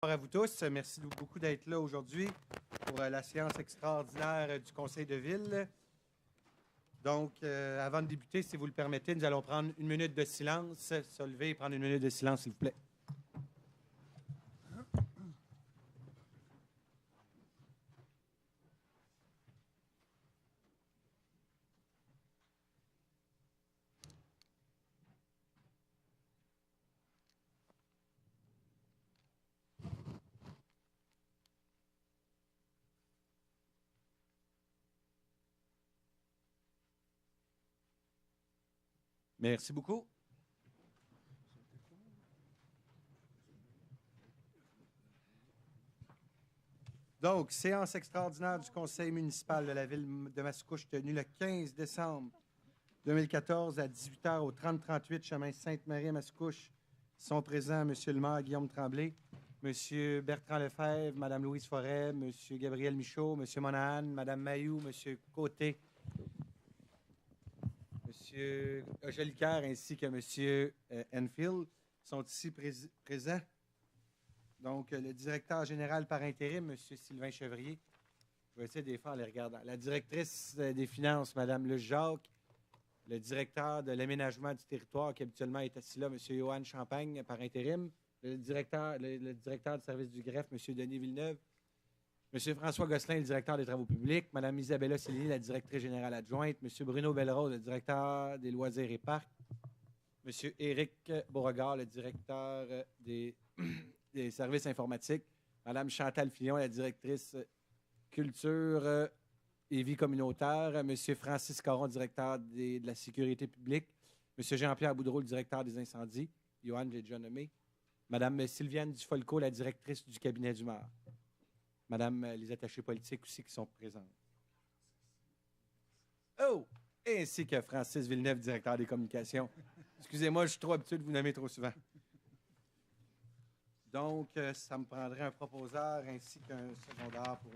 Bonjour à vous tous. Merci beaucoup d'être là aujourd'hui pour la séance extraordinaire du Conseil de ville. Donc, avant de débuter, si vous le permettez, nous allons prendre une minute de silence. Se lever et prendre une minute de silence, s'il vous plaît. Merci beaucoup. Donc, séance extraordinaire du Conseil municipal de la ville de Mascouche tenue le 15 décembre 2014 à 18h au 3038 chemin Sainte-Marie à Mascouche. Sont présents M. le maire Guillaume Tremblay, M. Bertrand Lefebvre, Mme Louise Forêt, M. Gabriel Michaud, M. Monahan, Mme Mayou, M. Côté, M. Jolicoeur ainsi que M. Enfield sont ici présents. Donc, le directeur général par intérim, M. Sylvain Chevrier. Je vais essayer de les faire en les regardant. La directrice des finances, Mme Le Jacques. Le directeur de l'aménagement du territoire, qui habituellement est assis là, M. Johan Champagne, par intérim. Le directeur du service du greffe, M. Denis Villeneuve. M. François Gosselin, le directeur des travaux publics. Mme Isabella Céline, la directrice générale adjointe. M. Bruno Belrose, le directeur des loisirs et parcs. M. Éric Beauregard, le directeur des services informatiques. Mme Chantal Fillon, la directrice culture et vie communautaire. M. Francis Caron, directeur de la sécurité publique. M. Jean-Pierre Boudreau, le directeur des incendies. Johan, j'ai déjà nommé. Mme Sylviane Dufolco, la directrice du cabinet du maire. Madame les attachés politiques aussi qui sont présentes. Oh! Ainsi que Francis Villeneuve, directeur des communications. Excusez-moi, je suis trop habitué de vous nommer trop souvent. Donc, ça me prendrait un proposeur ainsi qu'un secondaire pour...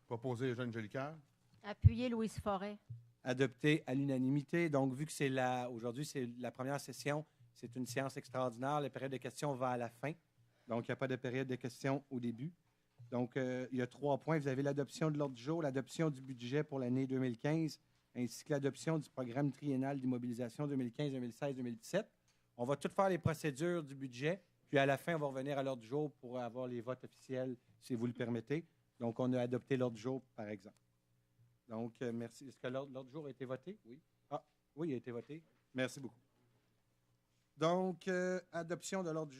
Proposer Eugène Jolicoeur. Appuyer Louise Forêt. Adopté à l'unanimité. Donc, vu que c'est aujourd'hui, c'est la première session, c'est une séance extraordinaire. La période de questions va à la fin. Donc, il n'y a pas de période de questions au début. Donc, il y a 3 points. Vous avez l'adoption de l'ordre du jour, l'adoption du budget pour l'année 2015, ainsi que l'adoption du programme triennal d'immobilisation 2015, 2016, 2017. On va tout faire les procédures du budget, puis à la fin, on va revenir à l'ordre du jour pour avoir les votes officiels, si vous le permettez. Donc, on a adopté l'ordre du jour, par exemple. Donc, merci. Est-ce que l'ordre du jour a été voté? Oui. Ah, oui, il a été voté. Merci beaucoup. Donc, adoption de l'ordre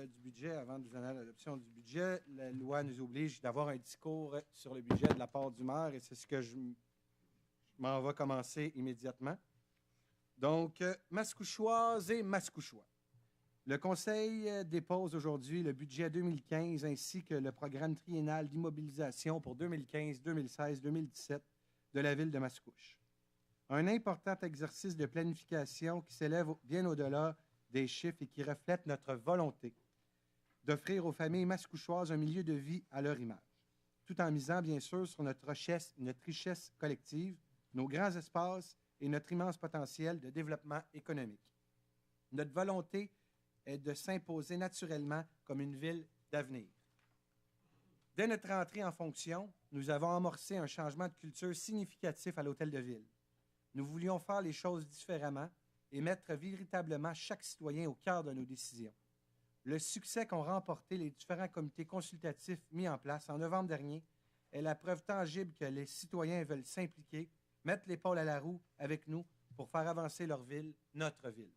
du budget. Avant de vous donner l'adoption du budget, la loi nous oblige d'avoir un discours sur le budget de la part du maire et c'est ce que je m'en vais commencer immédiatement. Donc, Mascouchoises et Mascouchois. Le Conseil dépose aujourd'hui le budget 2015 ainsi que le programme triennal d'immobilisation pour 2015, 2016, 2017 de la ville de Mascouche. Un important exercice de planification qui s'élève bien au-delà des chiffres et qui reflète notre volonté d'offrir aux familles mascouchoises un milieu de vie à leur image, tout en misant bien sûr sur notre richesse collective, nos grands espaces et notre immense potentiel de développement économique. Notre volonté est de s'imposer naturellement comme une ville d'avenir. Dès notre entrée en fonction, nous avons amorcé un changement de culture significatif à l'hôtel de ville. Nous voulions faire les choses différemment et mettre véritablement chaque citoyen au cœur de nos décisions. Le succès qu'ont remporté les différents comités consultatifs mis en place en novembre dernier est la preuve tangible que les citoyens veulent s'impliquer, mettre l'épaule à la roue avec nous pour faire avancer leur ville, notre ville.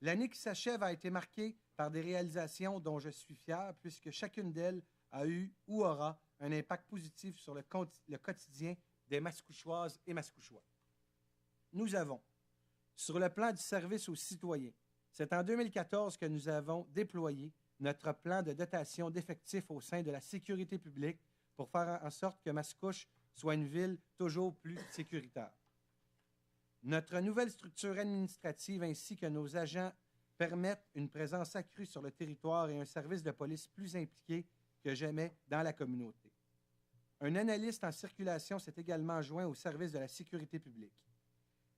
L'année qui s'achève a été marquée par des réalisations dont je suis fier puisque chacune d'elles a eu ou aura un impact positif sur le quotidien des Mascouchoises et Mascouchois. Nous avons, sur le plan du service aux citoyens, c'est en 2014 que nous avons déployé notre plan de dotation d'effectifs au sein de la sécurité publique pour faire en sorte que Mascouche soit une ville toujours plus sécuritaire. Notre nouvelle structure administrative ainsi que nos agents permettent une présence accrue sur le territoire et un service de police plus impliqué que jamais dans la communauté. Un analyste en circulation s'est également joint au service de la sécurité publique.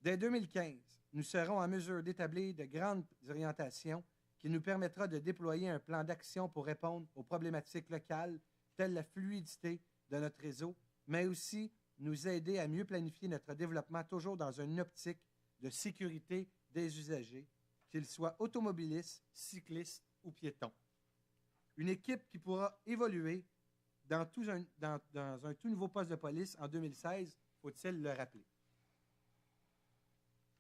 Dès 2015, nous serons en mesure d'établir de grandes orientations qui nous permettra de déployer un plan d'action pour répondre aux problématiques locales, telles la fluidité de notre réseau, mais aussi nous aider à mieux planifier notre développement, toujours dans une optique de sécurité des usagers, qu'ils soient automobilistes, cyclistes ou piétons. Une équipe qui pourra évoluer dans un tout nouveau poste de police en 2016, faut-il le rappeler.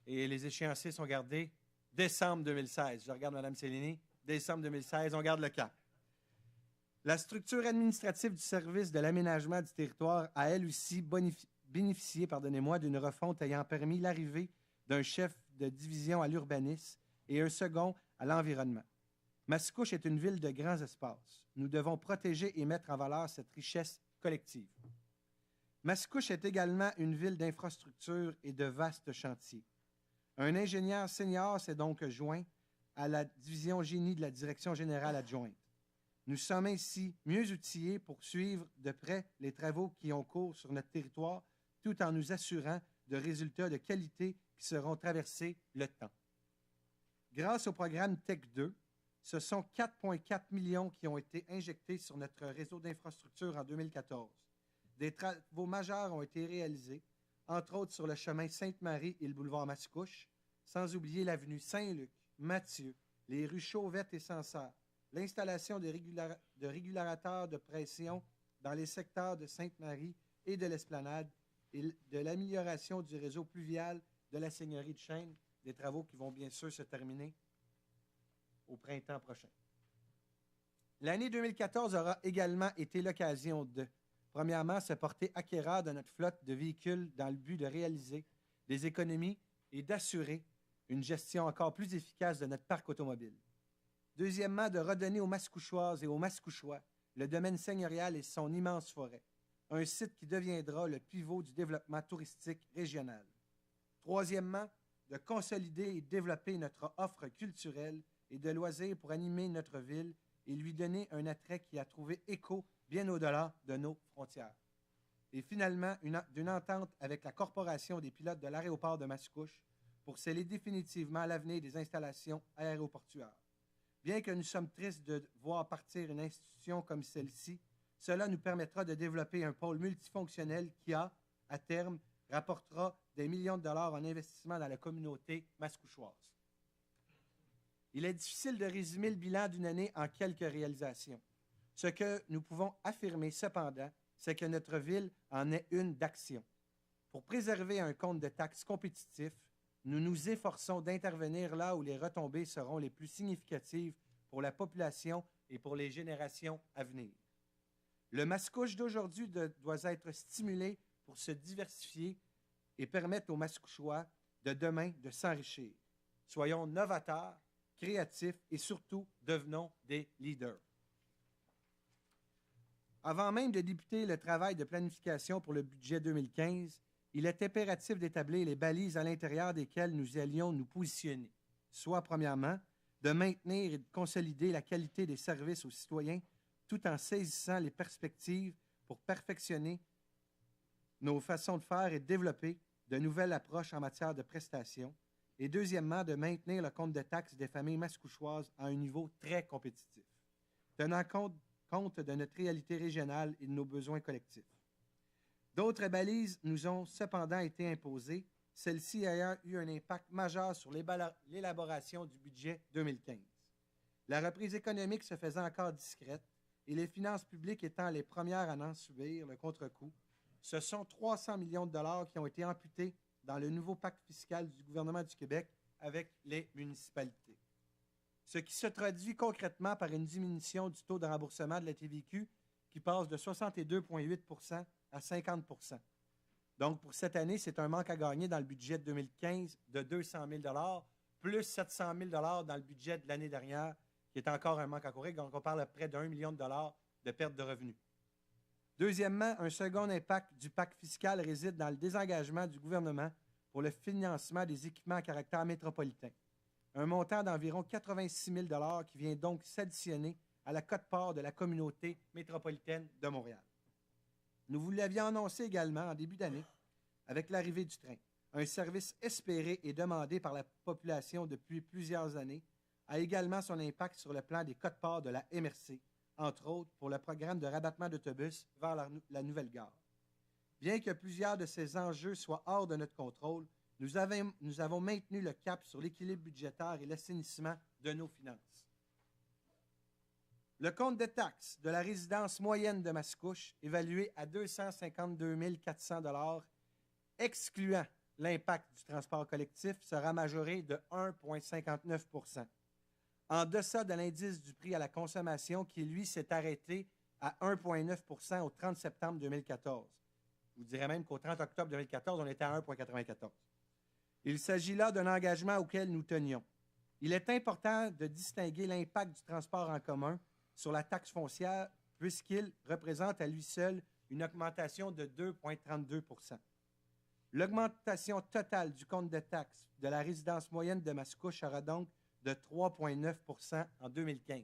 Et les échéanciers sont gardés décembre 2016. Je regarde Mme Cellini. Décembre 2016, on garde le cap. La structure administrative du service de l'aménagement du territoire a elle aussi bénéficié d'une refonte ayant permis l'arrivée d'un chef de division à l'urbanisme et un second à l'environnement. Mascouche est une ville de grands espaces. Nous devons protéger et mettre en valeur cette richesse collective. Mascouche est également une ville d'infrastructures et de vastes chantiers. Un ingénieur senior s'est donc joint à la division génie de la direction générale adjointe. Nous sommes ainsi mieux outillés pour suivre de près les travaux qui ont cours sur notre territoire, tout en nous assurant de résultats de qualité qui seront traversés le temps. Grâce au programme TEC 2, ce sont 4,4 millions qui ont été injectés sur notre réseau d'infrastructures en 2014. Des travaux majeurs ont été réalisés, entre autres sur le chemin Sainte-Marie et le boulevard Mascouche, sans oublier l'avenue Saint-Luc, Mathieu, les rues Chauvette et Sancerre, l'installation de régulateurs de pression dans les secteurs de Sainte-Marie et de l'Esplanade et de l'amélioration du réseau pluvial de la Seigneurie de Chêne, des travaux qui vont bien sûr se terminer au printemps prochain. L'année 2014 aura également été l'occasion de, premièrement, se porter acquéreur de notre flotte de véhicules dans le but de réaliser des économies et d'assurer une gestion encore plus efficace de notre parc automobile. Deuxièmement, de redonner aux Mascouchoises et aux Mascouchois le domaine seigneurial et son immense forêt, un site qui deviendra le pivot du développement touristique régional. Troisièmement, de consolider et développer notre offre culturelle et de loisirs pour animer notre ville et lui donner un attrait qui a trouvé écho bien au-delà de nos frontières. Et finalement, d'une entente avec la Corporation des pilotes de l'aéroport de Mascouche pour sceller définitivement l'avenir des installations aéroportuaires. Bien que nous sommes tristes de voir partir une institution comme celle-ci, cela nous permettra de développer un pôle multifonctionnel qui, à terme, rapportera des millions de dollars en investissement dans la communauté mascouchoise. Il est difficile de résumer le bilan d'une année en quelques réalisations. Ce que nous pouvons affirmer, cependant, c'est que notre ville en est une d'action. Pour préserver un compte de taxes compétitif, nous nous efforçons d'intervenir là où les retombées seront les plus significatives pour la population et pour les générations à venir. Le Mascouche d'aujourd'hui doit être stimulé pour se diversifier et permettre aux Mascouchois de demain de s'enrichir. Soyons novateurs, créatifs et surtout devenons des leaders. Avant même de débuter le travail de planification pour le budget 2015, il est impératif d'établir les balises à l'intérieur desquelles nous allions nous positionner, soit, premièrement, de maintenir et de consolider la qualité des services aux citoyens tout en saisissant les perspectives pour perfectionner nos façons de faire et de développer de nouvelles approches en matière de prestations, et deuxièmement, de maintenir le compte de taxes des familles mascouchoises à un niveau très compétitif, tenant compte de notre réalité régionale et de nos besoins collectifs. D'autres balises nous ont cependant été imposées, celles-ci ayant eu un impact majeur sur l'élaboration du budget 2015. La reprise économique se faisant encore discrète et les finances publiques étant les premières à en subir le contre-coup, ce sont 300 millions de dollars qui ont été amputés dans le nouveau pacte fiscal du gouvernement du Québec avec les municipalités. Ce qui se traduit concrètement par une diminution du taux de remboursement de la TVQ qui passe de 62,8 % à 50 %. Donc, pour cette année, c'est un manque à gagner dans le budget de 2015 de 200 000 $, plus 700 000 $ dans le budget de l'année dernière, qui est encore un manque à courir. Donc, on parle de près d'1 million de dollars de perte de revenus. Deuxièmement, un second impact du pacte fiscal réside dans le désengagement du gouvernement pour le financement des équipements à caractère métropolitain. Un montant d'environ 86 000 $ qui vient donc s'additionner à la quote-part de la communauté métropolitaine de Montréal. Nous vous l'avions annoncé également en début d'année avec l'arrivée du train, un service espéré et demandé par la population depuis plusieurs années, a également son impact sur le plan des quotes-parts de la MRC, entre autres pour le programme de rabattement d'autobus vers la nouvelle gare. Bien que plusieurs de ces enjeux soient hors de notre contrôle, nous avons maintenu le cap sur l'équilibre budgétaire et l'assainissement de nos finances. Le compte de taxes de la résidence moyenne de Mascouche, évalué à 252 400 $, excluant l'impact du transport collectif, sera majoré de 1,59 %, en deçà de l'indice du prix à la consommation qui, lui, s'est arrêté à 1,9 % au 30 septembre 2014. Je vous dirais même qu'au 30 octobre 2014, on était à 1,94. Il s'agit là d'un engagement auquel nous tenions. Il est important de distinguer l'impact du transport en commun sur la taxe foncière, puisqu'il représente à lui seul une augmentation de 2,32 %. L'augmentation totale du compte de taxes de la résidence moyenne de Mascouche sera donc de 3,9 % en 2015,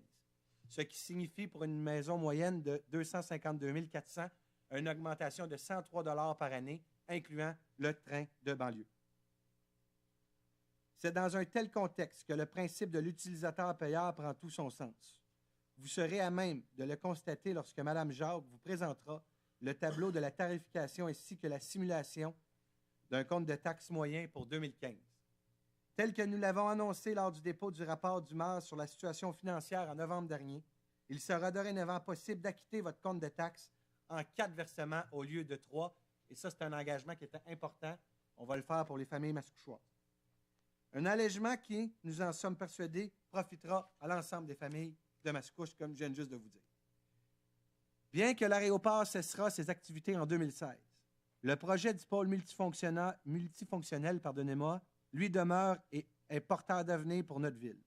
ce qui signifie pour une maison moyenne de 252 400 une augmentation de 103 $ par année, incluant le train de banlieue. C'est dans un tel contexte que le principe de l'utilisateur-payeur prend tout son sens. Vous serez à même de le constater lorsque Mme Jacques vous présentera le tableau de la tarification ainsi que la simulation d'un compte de taxes moyen pour 2015. Tel que nous l'avons annoncé lors du dépôt du rapport du maire sur la situation financière en novembre dernier, il sera dorénavant possible d'acquitter votre compte de taxes en 4 versements au lieu de 3. Et ça, c'est un engagement qui était important. On va le faire pour les familles mascouchoises. Un allègement qui, nous en sommes persuadés, profitera à l'ensemble des familles de Mascouche, comme je viens juste de vous dire. Bien que l'aéroport cessera ses activités en 2016, le projet du pôle multifonctionnel, lui demeure et est porteur d'avenir pour notre ville.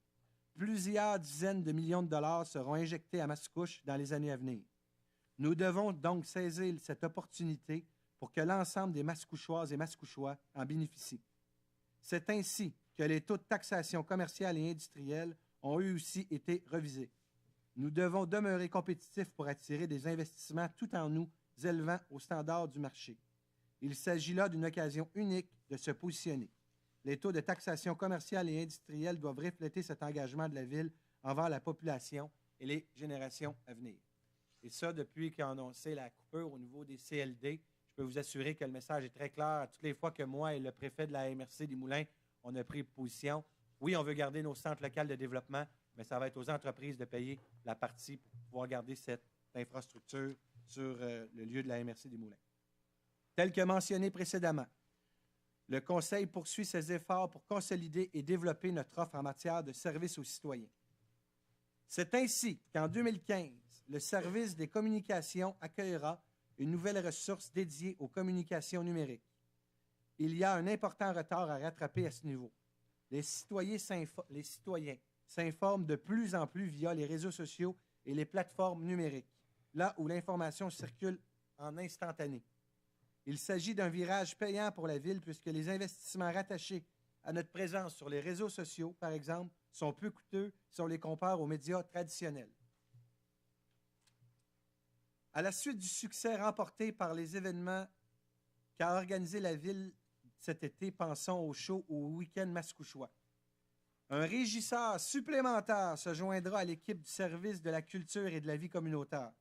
Plusieurs dizaines de millions de dollars seront injectés à Mascouche dans les années à venir. Nous devons donc saisir cette opportunité pour que l'ensemble des Mascouchoises et Mascouchois en bénéficient. C'est ainsi que les taux de taxation commerciale et industrielle ont eux aussi été revisés. Nous devons demeurer compétitifs pour attirer des investissements tout en nous élevant aux standards du marché. Il s'agit là d'une occasion unique de se positionner. Les taux de taxation commerciale et industrielle doivent refléter cet engagement de la Ville envers la population et les générations à venir. Et ça, depuis qu'on a annoncé la coupure au niveau des CLD, je peux vous assurer que le message est très clair. Toutes les fois que moi et le préfet de la MRC des Moulins, on a pris position, oui, on veut garder nos centres locaux de développement, mais ça va être aux entreprises de payer la partie pour pouvoir garder cette infrastructure sur le lieu de la MRC des Moulins. Tel que mentionné précédemment, le Conseil poursuit ses efforts pour consolider et développer notre offre en matière de services aux citoyens. C'est ainsi qu'en 2015, le service des communications accueillera une nouvelle ressource dédiée aux communications numériques. Il y a un important retard à rattraper à ce niveau. Les citoyens s'informent de plus en plus via les réseaux sociaux et les plateformes numériques, là où l'information circule en instantané. Il s'agit d'un virage payant pour la Ville puisque les investissements rattachés à notre présence sur les réseaux sociaux, par exemple, sont peu coûteux si on les compare aux médias traditionnels. À la suite du succès remporté par les événements qu'a organisé la Ville cet été, pensons au show au week-end mascouchois. Un régisseur supplémentaire se joindra à l'équipe du service de la culture et de la vie communautaire.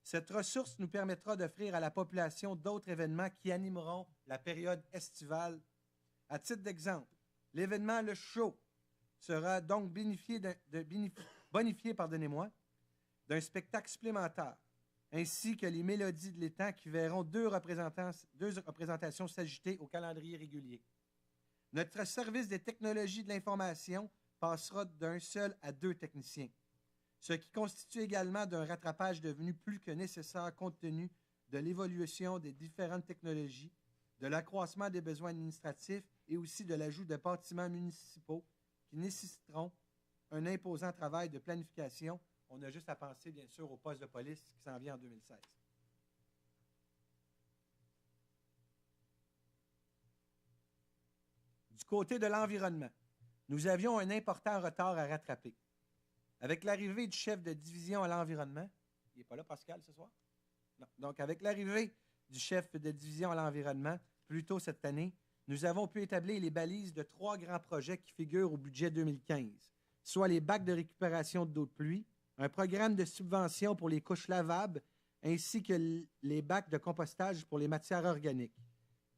Cette ressource nous permettra d'offrir à la population d'autres événements qui animeront la période estivale. À titre d'exemple, l'événement Le Show sera donc bonifié d'un spectacle supplémentaire, ainsi que les Mélodies de l'étang qui verront deux représentations s'ajouter au calendrier régulier. Notre service des technologies de l'information passera d'un seul à 2 techniciens, ce qui constitue également d'un rattrapage devenu plus que nécessaire compte tenu de l'évolution des différentes technologies, de l'accroissement des besoins administratifs et aussi de l'ajout de bâtiments municipaux qui nécessiteront un imposant travail de planification. On a juste à penser, bien sûr, au poste de police qui s'en vient en 2016. Du côté de l'environnement, nous avions un important retard à rattraper. Avec l'arrivée du chef de division à l'environnement, il n'est pas là, Pascal, ce soir? Non. Donc, avec l'arrivée du chef de division à l'environnement, plus tôt cette année, nous avons pu établir les balises de 3 grands projets qui figurent au budget 2015. soit les bacs de récupération d'eau de pluie, un programme de subvention pour les couches lavables, ainsi que les bacs de compostage pour les matières organiques.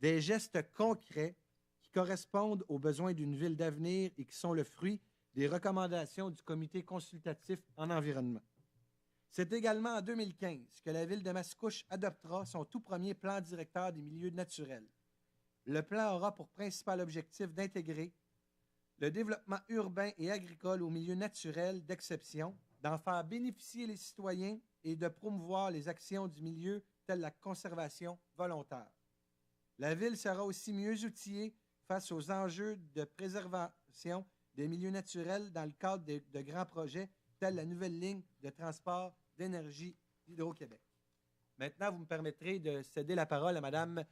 Des gestes concrets qui correspondent aux besoins d'une ville d'avenir et qui sont le fruit des recommandations du Comité consultatif en environnement. C'est également en 2015 que la ville de Mascouche adoptera son tout premier plan directeur des milieux naturels. Le plan aura pour principal objectif d'intégrer le développement urbain et agricole aux milieux naturels d'exception, d'en faire bénéficier les citoyens et de promouvoir les actions du milieu telles la conservation volontaire. La ville sera aussi mieux outillée face aux enjeux de préservation des milieux naturels dans le cadre de grands projets tels la nouvelle ligne de transport d'énergie d'Hydro-Québec. Maintenant, vous me permettrez de céder la parole à Mme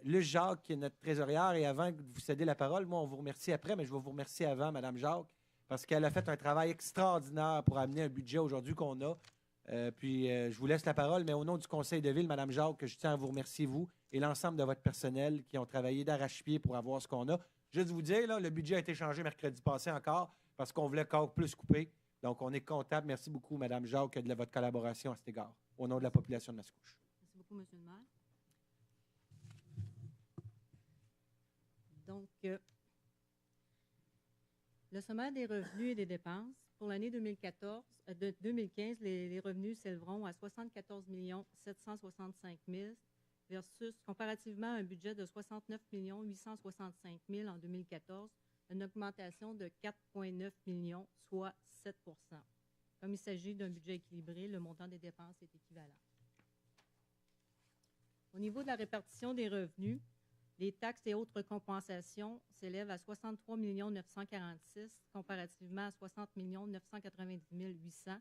Luce Jacques, qui est notre trésorière. Et avant que vous cédiez la parole, moi, on vous remercie après, mais je vais vous remercier avant, Mme Jacques, parce qu'elle a fait un travail extraordinaire pour amener un budget aujourd'hui qu'on a. Je vous laisse la parole, mais au nom du conseil de ville, Mme Jacques, je tiens à vous remercier, vous et l'ensemble de votre personnel qui ont travaillé d'arrache-pied pour avoir ce qu'on a. Juste vous dire, là, le budget a été changé mercredi passé encore parce qu'on voulait encore plus couper. Donc, on est comptable. Merci beaucoup, Mme Jacques, de votre collaboration à cet égard, au nom de la population de Mascouche. Merci beaucoup, M. le maire. Donc, le sommaire des revenus et des dépenses. Pour l'année 2015, les revenus s'élèveront à 74 765 000 versus comparativement un budget de 69 865 000 en 2014, une augmentation de 4,9 millions, soit 7 %. Comme il s'agit d'un budget équilibré, le montant des dépenses est équivalent. Au niveau de la répartition des revenus, les taxes et autres compensations s'élèvent à 63 946 comparativement à 60 990 800,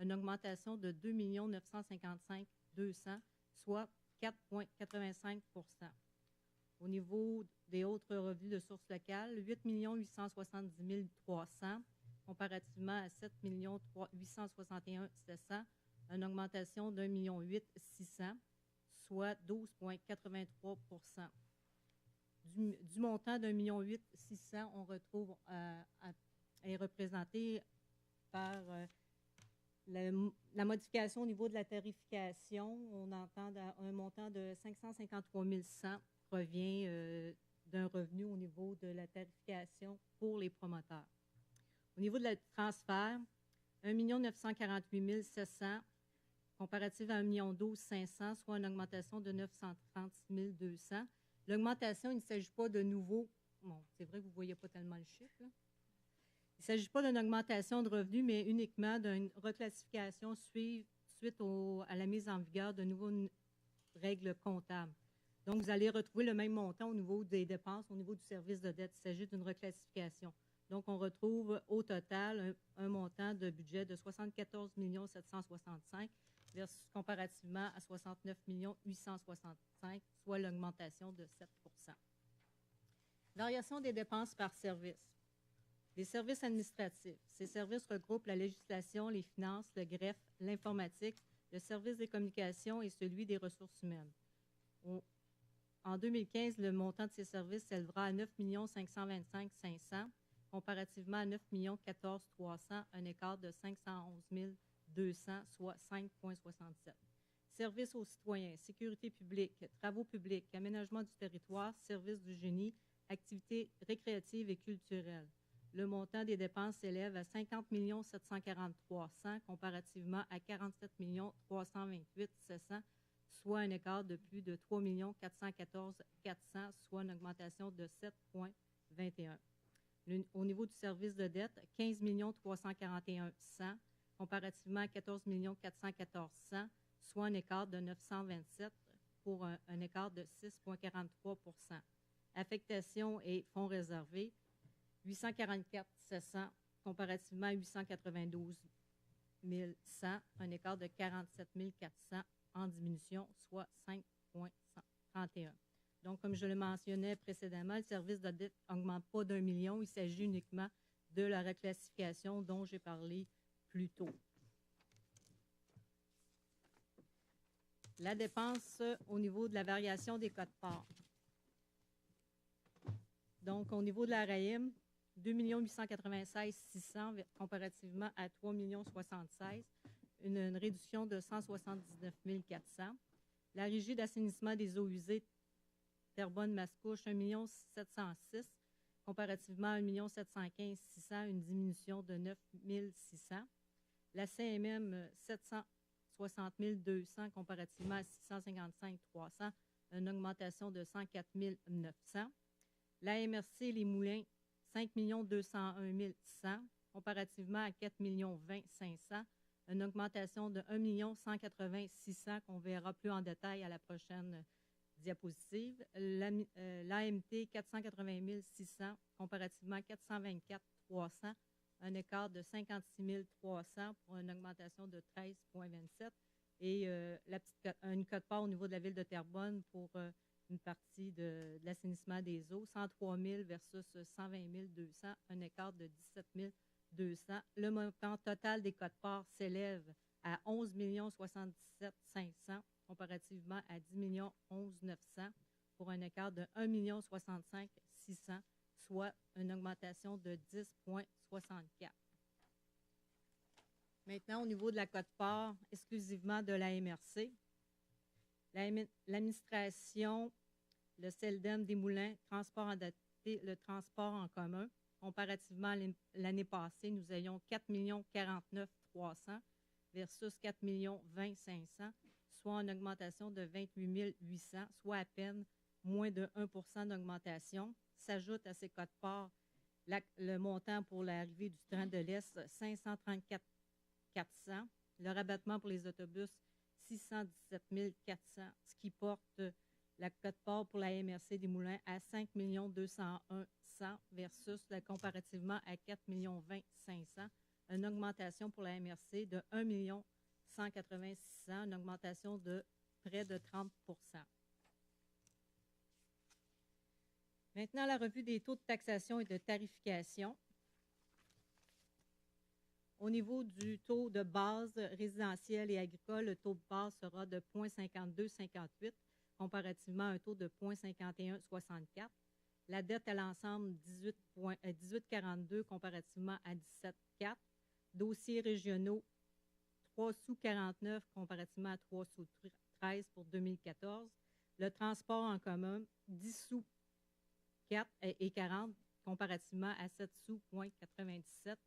une augmentation de 2 955 200, soit 4,85 %. Au niveau des autres revenus de sources locales, 8 870 300 comparativement à 7 861 700, une augmentation d'1 800 600, soit 12,83 %. Du montant d'1 800 600, on retrouve est représenté par la modification au niveau de la tarification. On entend un montant de 553 100 provient d'un revenu au niveau de la tarification pour les promoteurs. Au niveau de la transfert, 1 948 700 comparatif à 1 12 500, soit une augmentation de 930 200. L'augmentation, il ne s'agit pas de nouveau. Bon, c'est vrai que vous ne voyez pas tellement le chiffre, là. Il ne s'agit pas d'une augmentation de revenus, mais uniquement d'une reclassification suite à la mise en vigueur de nouvelles règles comptables. Donc, vous allez retrouver le même montant au niveau des dépenses, au niveau du service de dette. Il s'agit d'une reclassification. Donc, on retrouve au total un montant de budget de 74 765 versus comparativement à 69 865, soit l'augmentation de 7 %. Variation des dépenses par service. Les services administratifs. Ces services regroupent la législation, les finances, le greffe, l'informatique, le service des communications et celui des ressources humaines. En 2015, le montant de ces services s'élèvera à 9 525 500, comparativement à 9 14 300, un écart de 511 200, soit 5,67. Services aux citoyens, sécurité publique, travaux publics, aménagement du territoire, services du génie, activités récréatives et culturelles. Le montant des dépenses s'élève à 50 743 100 comparativement à 47 328 700, soit un écart de plus de 3 414 400, soit une augmentation de 7,21. Au niveau du service de dette, 15 341 100 comparativement à 14 414 100, soit un écart de 927 pour un écart de 6,43 %. Affectation et fonds réservés, 844 700 comparativement à 892 100, un écart de 47 400 en diminution, soit 5,31. Donc, comme je le mentionnais précédemment, le service de dette n'augmente pas d'1 million. Il s'agit uniquement de la reclassification dont j'ai parlé plus tôt. La dépense au niveau de la variation des codes-parts. Donc, au niveau de la RAIM, 2 896 600 comparativement à 3 076 000, une réduction de 179 400. La Régie d'assainissement des eaux usées Terrebonne-Mascouche, 1 706 comparativement à 1 715 600, une diminution de 9 600. La CMM, 760 200 comparativement à 655 300, une augmentation de 104 900. La MRC Les Moulins, 5 201 100 comparativement à 4 20 500, une augmentation de 1 180 600 qu'on verra plus en détail à la prochaine diapositive. L'AMT, 480 600 comparativement à 424 300, un écart de 56 300 pour une augmentation de 13,27. Et une quote-part au niveau de la ville de Terrebonne pour une partie de l'assainissement des eaux, 103 000 versus 120 200, un écart de 17 200. Le montant total des quotes-parts s'élève à 11 077 500 comparativement à 10 11 900 pour un écart de 1 65 600, soit une augmentation de 10,64. Maintenant, au niveau de la quote-part exclusivement de la MRC, l'administration, le CELDEM des Moulins, transport adapté, le transport en commun. Comparativement à l'année passée, nous ayons 4 49 300 versus 4 20 500, soit une augmentation de 28 800, soit à peine moins de 1 d'augmentation. S'ajoute à ces quotes-parts le montant pour l'arrivée du train de l'Est, 534 400. Le rabattement pour les autobus, 617 400, ce qui porte la quote-part pour la MRC des Moulins à 5 201 100 versus comparativement à 4 20 500, une augmentation pour la MRC de 1 180 600, une augmentation de près de 30 Maintenant, la revue des taux de taxation et de tarification. Au niveau du taux de base résidentiel et agricole, le taux de base sera de 0,5258 comparativement à un taux de 0,5164. La dette à l'ensemble, 18,42 comparativement à 17,4. Dossiers régionaux, 3 sous 49 comparativement à 3 sous 13 pour 2014. Le transport en commun, 10 sous 4 et 40 comparativement à 7 sous 97,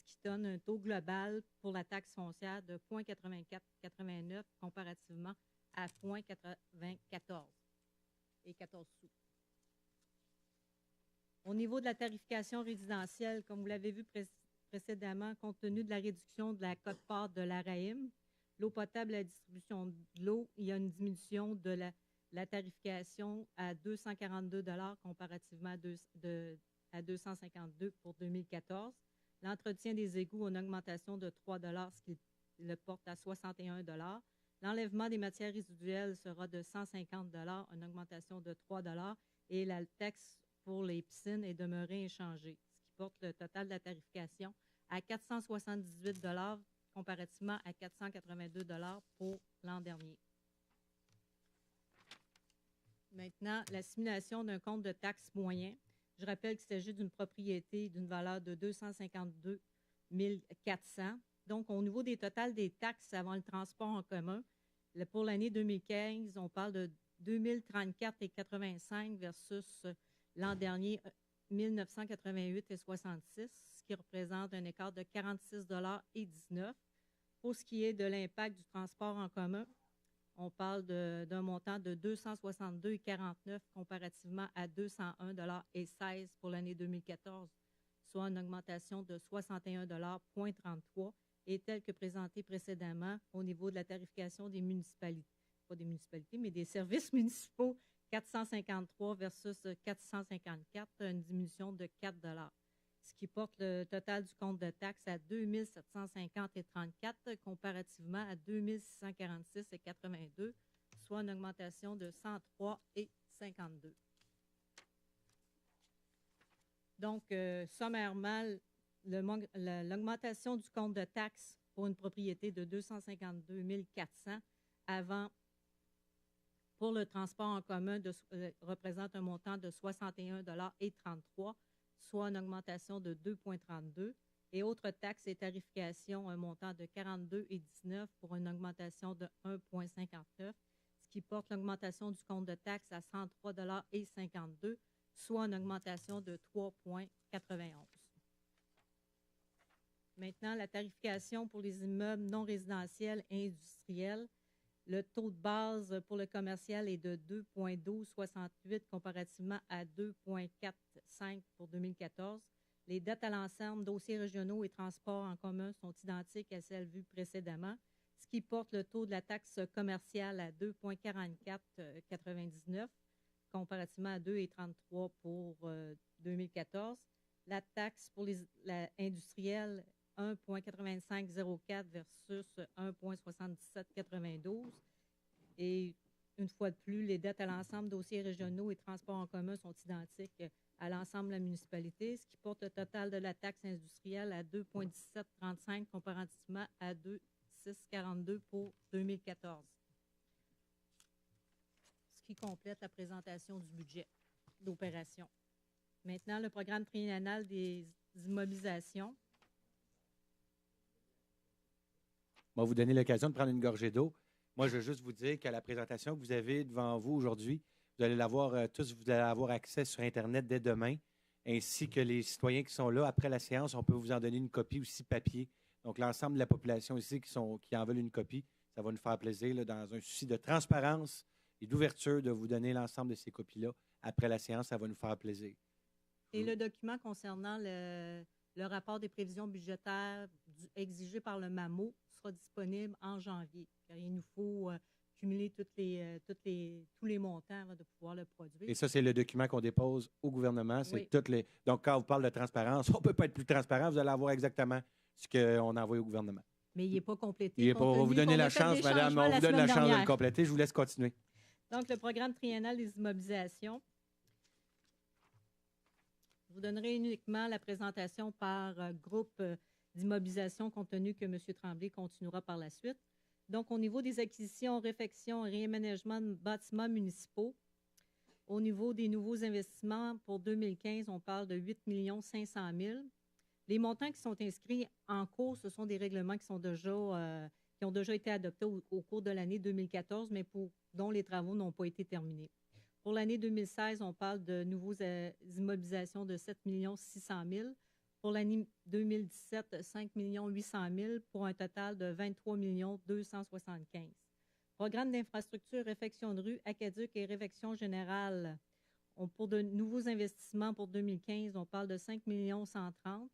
ce qui donne un taux global pour la taxe foncière de 0,8489 comparativement à 0,94 et 14 sous. Au niveau de la tarification résidentielle, comme vous l'avez vu précédemment, compte tenu de la réduction de la quote-part de l'ARAIM, l'eau potable et la distribution de l'eau, il y a une diminution de la tarification à 242 $ comparativement à 252 pour 2014. L'entretien des égouts, une augmentation de 3 $, ce qui le porte à 61 $. L'enlèvement des matières résiduelles sera de 150 $, une augmentation de 3 $. Et la taxe pour les piscines est demeurée inchangée, ce qui porte le total de la tarification à 478 $ comparativement à 482 $ pour l'an dernier. Maintenant, la simulation d'un compte de taxe moyen. Je rappelle qu'il s'agit d'une propriété d'une valeur de 252 400. Donc, au niveau des totals des taxes avant le transport en commun, pour l'année 2015, on parle de 2034,85 versus l'an dernier 1988,66, ce qui représente un écart de 46,19 $. Pour ce qui est de l'impact du transport en commun, on parle d'un montant de 262,49 comparativement à 201,16 pour l'année 2014, soit une augmentation de 61,33 $ et tel que présenté précédemment au niveau de la tarification des municipalités, pas des municipalités, mais des services municipaux, 453 versus 454, une diminution de 4 $, ce qui porte le total du compte de taxes à 2 750,34 comparativement à 2 646,82, soit une augmentation de 103,52. Donc, sommairement, l'augmentation du compte de taxes pour une propriété de 252 400 avant pour le transport en commun représente un montant de 61,33 $, soit une augmentation de 2,32 et autres taxes et tarifications, un montant de 42,19 pour une augmentation de 1,59, ce qui porte l'augmentation du compte de taxes à 103,52 soit une augmentation de 3,91. Maintenant, la tarification pour les immeubles non résidentiels et industriels. Le taux de base pour le commercial est de 2,1268 comparativement à 2,45 pour 2014. Les dettes à l'ensemble, dossiers régionaux et transports en commun sont identiques à celles vues précédemment, ce qui porte le taux de la taxe commerciale à 2,4499 comparativement à 2,33 pour 2014. La taxe pour la industrielle, 1,8504 versus 1,7792. Et une fois de plus, les dettes à l'ensemble, dossiers régionaux et transports en commun sont identiques à l'ensemble de la municipalité, ce qui porte le total de la taxe industrielle à 2,1735 comparativement à 2,642 pour 2014. Ce qui complète la présentation du budget d'opération. Maintenant, le programme triennal des immobilisations. Je vais vous donner l'occasion de prendre une gorgée d'eau. Moi, je veux juste vous dire qu'à la présentation que vous avez devant vous aujourd'hui, vous allez l'avoir tous, vous allez avoir accès sur Internet dès demain, ainsi que les citoyens qui sont là après la séance, on peut vous en donner une copie aussi papier. Donc, l'ensemble de la population ici qui en veulent une copie, ça va nous faire plaisir, là, dans un souci de transparence et d'ouverture, de vous donner l'ensemble de ces copies-là. Après la séance, ça va nous faire plaisir. Et le document concernant le rapport des prévisions budgétaires exigé par le MAMO sera disponible en janvier, car il nous faut cumuler tous les montants avant de pouvoir le produire. Et ça, c'est le document qu'on dépose au gouvernement. C'est Oui. Donc, quand on parle de transparence, on ne peut pas être plus transparent. Vous allez avoir exactement ce qu'on envoie au gouvernement. Mais il n'est pas complété. On va vous donner la chance, madame. On vous donne la chance de le compléter. Je vous laisse continuer. Donc, le programme triennal des immobilisations. Je vous donnerai uniquement la présentation par groupe d'immobilisation, compte tenu que M. Tremblay continuera par la suite. Donc, au niveau des acquisitions, réfections et réaménagements de bâtiments municipaux, au niveau des nouveaux investissements pour 2015, on parle de 8 500 000. Les montants qui sont inscrits en cours, ce sont des règlements qui ont déjà été adoptés au cours de l'année 2014, mais dont les travaux n'ont pas été terminés. Pour l'année 2016, on parle de nouveaux immobilisations de 7 600 000. Pour l'année 2017, 5 800 000 pour un total de 23 275 000. Programme d'infrastructure, réfection de rue, aqueduc et réfection générale. Pour de nouveaux investissements pour 2015, on parle de 5 130 000.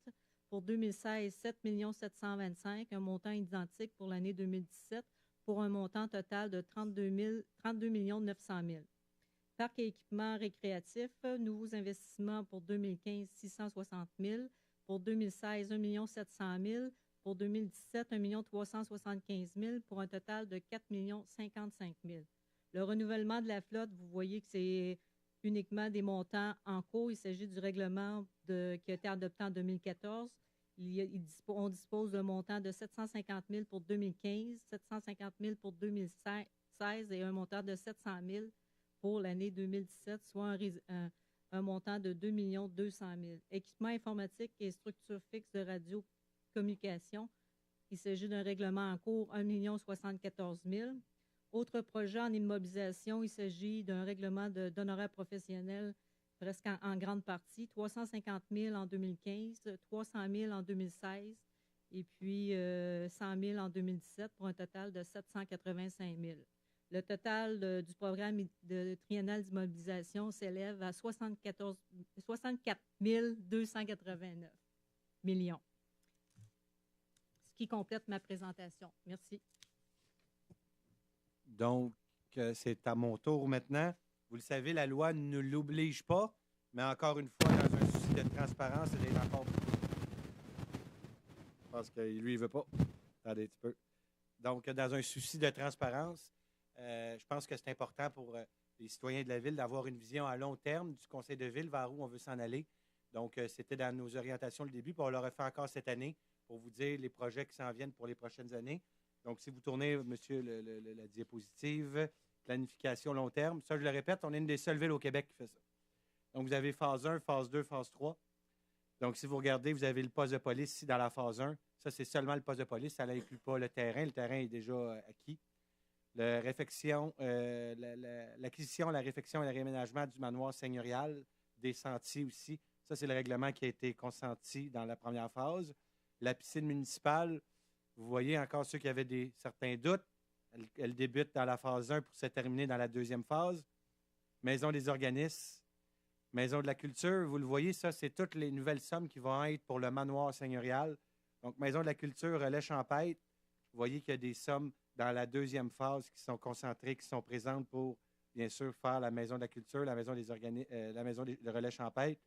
Pour 2016, 7 725 000, un montant identique pour l'année 2017, pour un montant total de 32 900 000. Parc et équipements récréatifs, nouveaux investissements pour 2015, 660 000. Pour 2016, 1 700 000. Pour 2017, 1 375 000 pour un total de 4 055 000. Le renouvellement de la flotte, vous voyez que c'est uniquement des montants en cours. Il s'agit du règlement qui a été adopté en 2014. On dispose d'un montant de 750 000 pour 2015, 750 000 pour 2016 et un montant de 700 000 pour l'année 2017, soit un montant de 2 200 000. Équipement informatique et structure fixe de radiocommunication, il s'agit d'un règlement en cours 1 074 000. Autre projet en immobilisation, il s'agit d'un règlement d'honoraires professionnels presque en grande partie, 350 000 en 2015, 300 000 en 2016 et puis 100 000 en 2017 pour un total de 785 000. Le total du programme triennal d'immobilisation s'élève à 64 289 millions. Ce qui complète ma présentation. Merci. Donc, c'est à mon tour maintenant. Vous le savez, la loi ne l'oblige pas, mais encore une fois, dans un souci de transparence et des rapports. Je pense que lui, il ne veut pas. Attendez un petit peu. Donc, dans un souci de transparence, je pense que c'est important pour les citoyens de la Ville d'avoir une vision à long terme du Conseil de Ville vers où on veut s'en aller. Donc, c'était dans nos orientations le début, puis on le refait encore cette année pour vous dire les projets qui s'en viennent pour les prochaines années. Donc, si vous tournez, monsieur, la diapositive, planification long terme, ça, je le répète, on est une des seules villes au Québec qui fait ça. Donc, vous avez phase 1, phase 2, phase 3. Donc, si vous regardez, vous avez le poste de police ici dans la phase 1. Ça, c'est seulement le poste de police. Ça n'inclut pas le terrain. Le terrain est déjà acquis. L'acquisition, la réfection et le réaménagement du manoir seigneurial, des sentiers aussi. Ça, c'est le règlement qui a été consenti dans la première phase. La piscine municipale, vous voyez encore ceux qui avaient certains doutes. Elle débute dans la phase 1 pour se terminer dans la deuxième phase. Maison des organismes, Maison de la culture, vous le voyez, ça, c'est toutes les nouvelles sommes qui vont être pour le manoir seigneurial. Donc, Maison de la culture, Relais Champêtre, vous voyez qu'il y a des sommes dans la deuxième phase qui sont concentrées, qui sont présentes pour, bien sûr, faire la Maison de la culture, la Maison des le Relais Champêtre,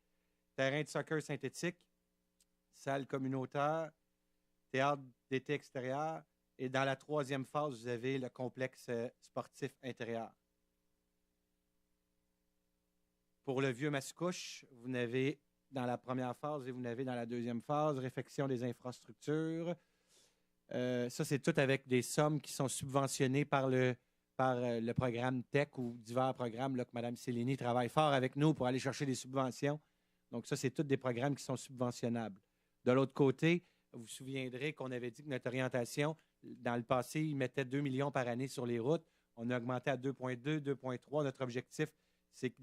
terrain de soccer synthétique, salle communautaire, théâtre d'été extérieur. Et dans la troisième phase, vous avez le complexe sportif intérieur. Pour le vieux Mascouche, vous n'avez dans la première phase et vous n'avez dans la deuxième phase, réfection des infrastructures. Ça, c'est tout avec des sommes qui sont subventionnées par le programme TEC ou divers programmes là, que Mme Céline travaille fort avec nous pour aller chercher des subventions. Donc, ça, c'est tous des programmes qui sont subventionnables. De l'autre côté, vous vous souviendrez qu'on avait dit que notre orientation, dans le passé, il mettait 2 millions par année sur les routes. On a augmenté à 2,2, 2,3. Notre objectif, c'est que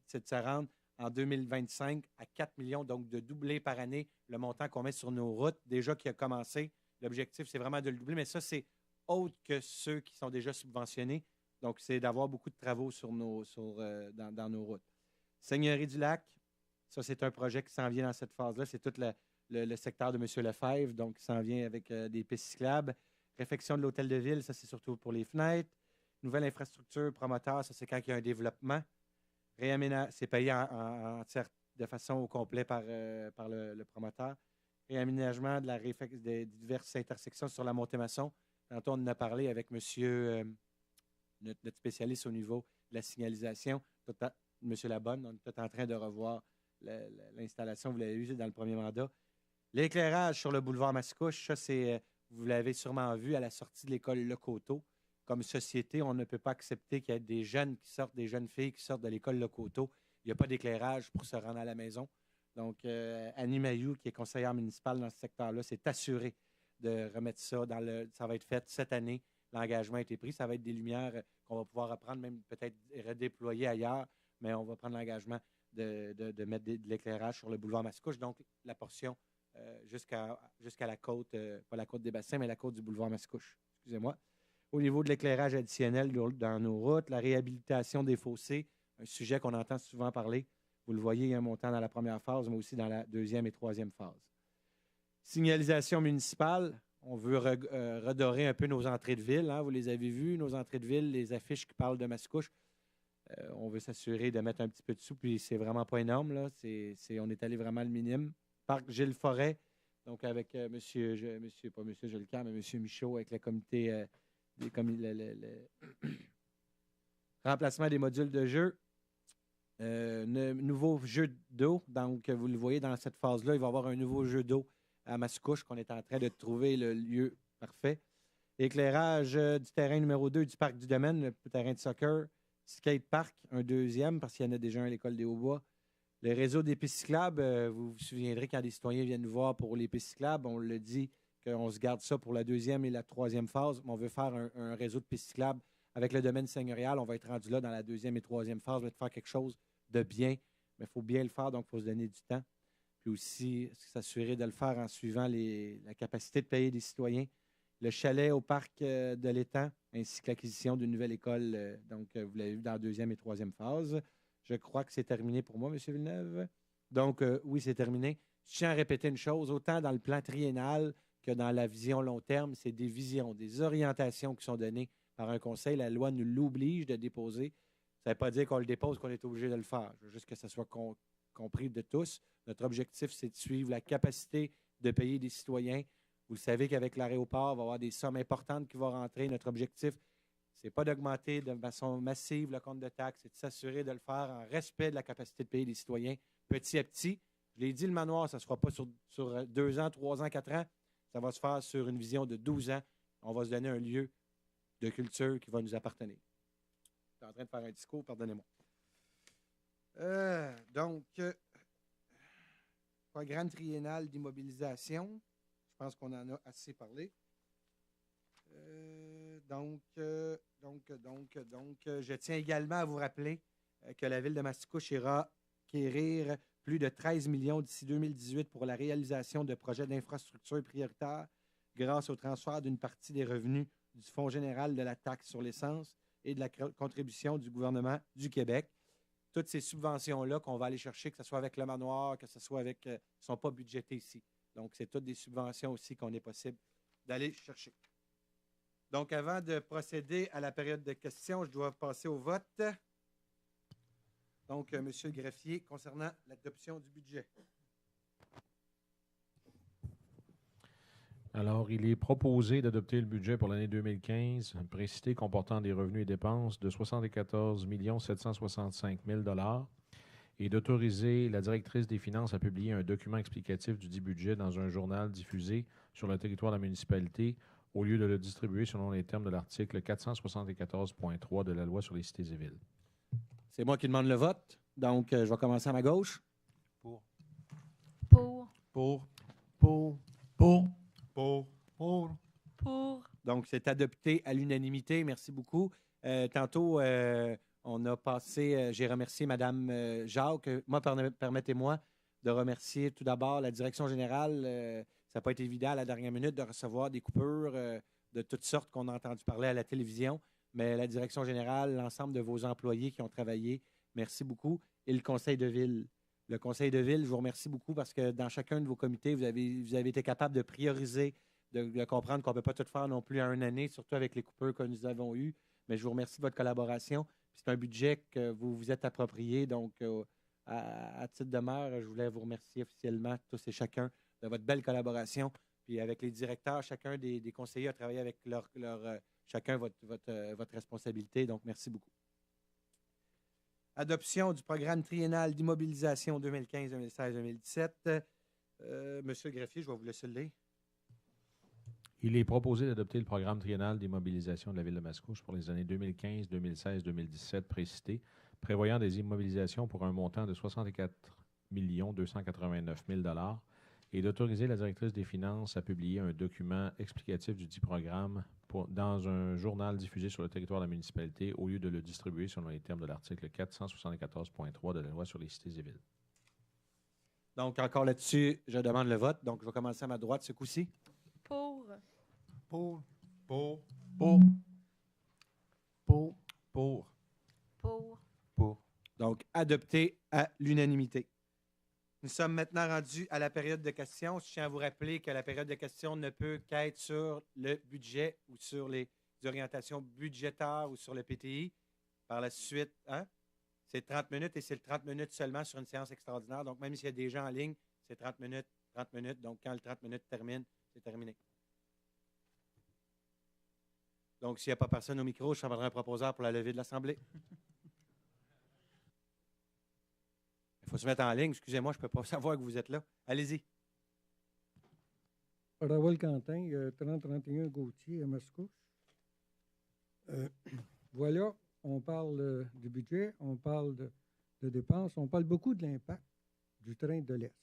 c'est de se rendre en 2025 à 4 millions, donc de doubler par année le montant qu'on met sur nos routes, déjà qui a commencé. L'objectif, c'est vraiment de le doubler, mais ça, c'est autre que ceux qui sont déjà subventionnés. Donc, c'est d'avoir beaucoup de travaux dans nos routes. Seigneurie du Lac, ça, c'est un projet qui s'en vient dans cette phase-là. C'est tout le secteur de M. Lefebvre, donc qui s'en vient avec des pistes cyclables. Réfection de l'hôtel de ville, ça, c'est surtout pour les fenêtres. Nouvelle infrastructure promoteur, ça, c'est quand il y a un développement. C'est payé de façon au complet par le promoteur. Réaménagement des diverses intersections sur la Montée-Maçon. Tantôt, on en a parlé avec monsieur, notre spécialiste au niveau de la signalisation, M. Labonne. On est tout en train de revoir l'installation. Vous l'avez vu dans le premier mandat. L'éclairage sur le boulevard Mascouche, ça, vous l'avez sûrement vu à la sortie de l'école Le Coteau. Comme société, on ne peut pas accepter qu'il y ait des jeunes filles qui sortent de l'école Le Coteau. Il n'y a pas d'éclairage pour se rendre à la maison. Donc, Annie Mayou, qui est conseillère municipale dans ce secteur-là, s'est assurée de remettre ça ça va être fait cette année. L'engagement a été pris. Ça va être des lumières qu'on va pouvoir reprendre, même peut-être redéployer ailleurs, mais on va prendre l'engagement de mettre de l'éclairage sur le boulevard Mascouche. Donc, la portion jusqu'à la côte, pas la côte des Bassins, mais la côte du boulevard Mascouche. Excusez-moi. Au niveau de l'éclairage additionnel dans nos routes, la réhabilitation des fossés, un sujet qu'on entend souvent parler. Vous le voyez, il y a un montant dans la première phase, mais aussi dans la deuxième et troisième phase. Signalisation municipale, on veut redorer un peu nos entrées de ville. Hein, vous les avez vues, nos entrées de ville, les affiches qui parlent de Mascouche. On veut s'assurer de mettre un petit peu de sous, puis c'est vraiment pas énorme. Là. On est allé vraiment le minimum. Parc Gilles Forêt, donc avec pas M. Jolicoeur, mais M. Michaud, avec le comité... remplacement des modules de jeu. Nouveau jeu d'eau. Donc, vous le voyez dans cette phase-là, il va y avoir un nouveau jeu d'eau à Mascouche qu'on est en train de trouver le lieu parfait. Éclairage du terrain numéro 2 du parc du domaine, le terrain de soccer. Skate park, un deuxième, parce qu'il y en a déjà un à l'école des Hauts-Bois. Le réseau des pistes cyclables, vous vous souviendrez quand des citoyens viennent nous voir pour les pistes cyclables, on le dit qu'on se garde ça pour la deuxième et la troisième phase. Mais on veut faire un réseau de pistes cyclables avec le domaine seigneurial. On va être rendu là dans la deuxième et troisième phase. On va faire quelque chose de bien, mais il faut bien le faire, donc il faut se donner du temps. Puis aussi, s'assurer de le faire en suivant la capacité de payer des citoyens. Le chalet au parc de l'Étang, ainsi que l'acquisition d'une nouvelle école. Donc, vous l'avez vu dans la deuxième et troisième phase. Je crois que c'est terminé pour moi, M. Villeneuve. Donc, oui, c'est terminé. Je tiens à répéter une chose, autant dans le plan triennal que dans la vision long terme, c'est des visions, des orientations qui sont données par un conseil. La loi nous l'oblige de déposer. Ça ne veut pas dire qu'on le dépose, qu'on est obligé de le faire. Je veux juste que ça soit compris de tous. Notre objectif, c'est de suivre la capacité de payer des citoyens. Vous le savez qu'avec l'aéroport, il va y avoir des sommes importantes qui vont rentrer. Notre objectif, ce n'est pas d'augmenter de façon massive le compte de taxes, c'est de s'assurer de le faire en respect de la capacité de payer des citoyens petit à petit. Je l'ai dit, le manoir, ça ne se fera pas sur 2 ans, 3 ans, 4 ans. Ça va se faire sur une vision de 12 ans. On va se donner un lieu de culture qui va nous appartenir. Je suis en train de faire un discours, pardonnez-moi. programme triennal d'immobilisation. Je pense qu'on en a assez parlé. Je tiens également à vous rappeler que la Ville de Mascouche ira acquérir plus de 13 millions d'ici 2018 pour la réalisation de projets d'infrastructures prioritaires grâce au transfert d'une partie des revenus du Fonds général de la taxe sur l'essence et de la contribution du gouvernement du Québec. Toutes ces subventions-là qu'on va aller chercher, que ce soit avec le manoir, que ce soit avec... ne sont pas budgétées ici. Donc, c'est toutes des subventions aussi qu'on est possible d'aller chercher. Donc, avant de procéder à la période de questions, je dois passer au vote. Donc, Monsieur le greffier, concernant l'adoption du budget. Alors, il est proposé d'adopter le budget pour l'année 2015, précité comportant des revenus et dépenses de 74 765 000 $ et d'autoriser la directrice des Finances à publier un document explicatif du dit budget dans un journal diffusé sur le territoire de la municipalité au lieu de le distribuer selon les termes de l'article 474.3 de la Loi sur les cités et villes. C'est moi qui demande le vote. Donc, je vais commencer à ma gauche. Pour. Donc, c'est adopté à l'unanimité. Merci beaucoup. Tantôt, on a passé, j'ai remercié Mme Jacques. Moi, permettez-moi de remercier tout d'abord la direction générale. Ça n'a pas été évident à la dernière minute de recevoir des coupures de toutes sortes qu'on a entendu parler à la télévision. Mais la direction générale, l'ensemble de vos employés qui ont travaillé, merci beaucoup. Et le conseil de ville. Le conseil de ville, je vous remercie beaucoup parce que dans chacun de vos comités, vous avez été capable de prioriser, de comprendre qu'on ne peut pas tout faire non plus en une année, surtout avec les coupures que nous avons eues. Mais je vous remercie de votre collaboration. C'est un budget que vous vous êtes approprié. Donc, à titre de maire, je voulais vous remercier officiellement, tous et chacun, de votre belle collaboration. Puis avec les directeurs, chacun des conseillers a travaillé avec chacun votre responsabilité. Donc, merci beaucoup. Adoption du programme triennal d'immobilisation 2015, 2016, 2017. Monsieur le greffier, je vais vous laisser le lire. Il est proposé d'adopter le programme triennal d'immobilisation de la Ville de Mascouche pour les années 2015, 2016, 2017 précité, prévoyant des immobilisations pour un montant de 64 289 000 $ et d'autoriser la directrice des Finances à publier un document explicatif du dit programme dans un journal diffusé sur le territoire de la municipalité au lieu de le distribuer selon les termes de l'article 474.3 de la Loi sur les cités et villes. Donc, encore là-dessus, je demande le vote. Donc, je vais commencer à ma droite ce coup-ci. Pour. Donc, adopté à l'unanimité. Nous sommes maintenant rendus à la période de questions. Je tiens à vous rappeler que la période de questions ne peut qu'être sur le budget ou sur les orientations budgétaires ou sur le PTI. Par la suite, c'est 30 minutes et c'est le 30 minutes seulement sur une séance extraordinaire. Donc, même s'il y a des gens en ligne, c'est 30 minutes, 30 minutes. Donc, quand le 30 minutes termine, c'est terminé. Donc, s'il n'y a pas personne au micro, je demanderai un proposeur pour la levée de l'Assemblée. Il faut se mettre en ligne. Excusez-moi, je ne peux pas savoir que vous êtes là. Allez-y. Raoul Quentin, 3031 Gauthier à Mascouche. Voilà, on parle du budget, on parle de dépenses, on parle beaucoup de l'impact du train de l'Est.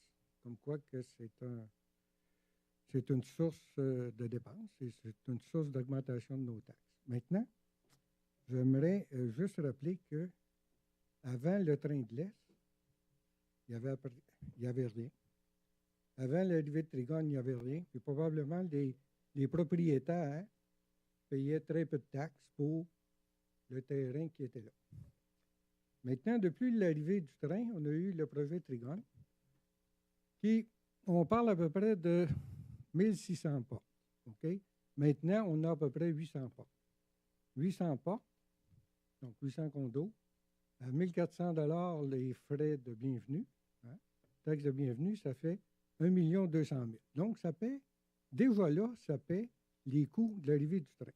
Comme quoi que c'est une source de dépenses et c'est une source d'augmentation de nos taxes. Maintenant, j'aimerais juste rappeler que avant le train de l'Est, il n'y avait rien. Avant l'arrivée de Trigone, il n'y avait rien. Puis probablement, les propriétaires payaient très peu de taxes pour le terrain qui était là. Maintenant, depuis l'arrivée du train, on a eu le projet Trigone, on parle à peu près de 1600 portes. Okay? Maintenant, on a à peu près 800 portes. 800 portes, donc 800 condos, à 1 400 $ les frais de bienvenue. Taxe de bienvenue, ça fait 1 200 000. Donc, ça paie, déjà là, ça paie les coûts de l'arrivée du train.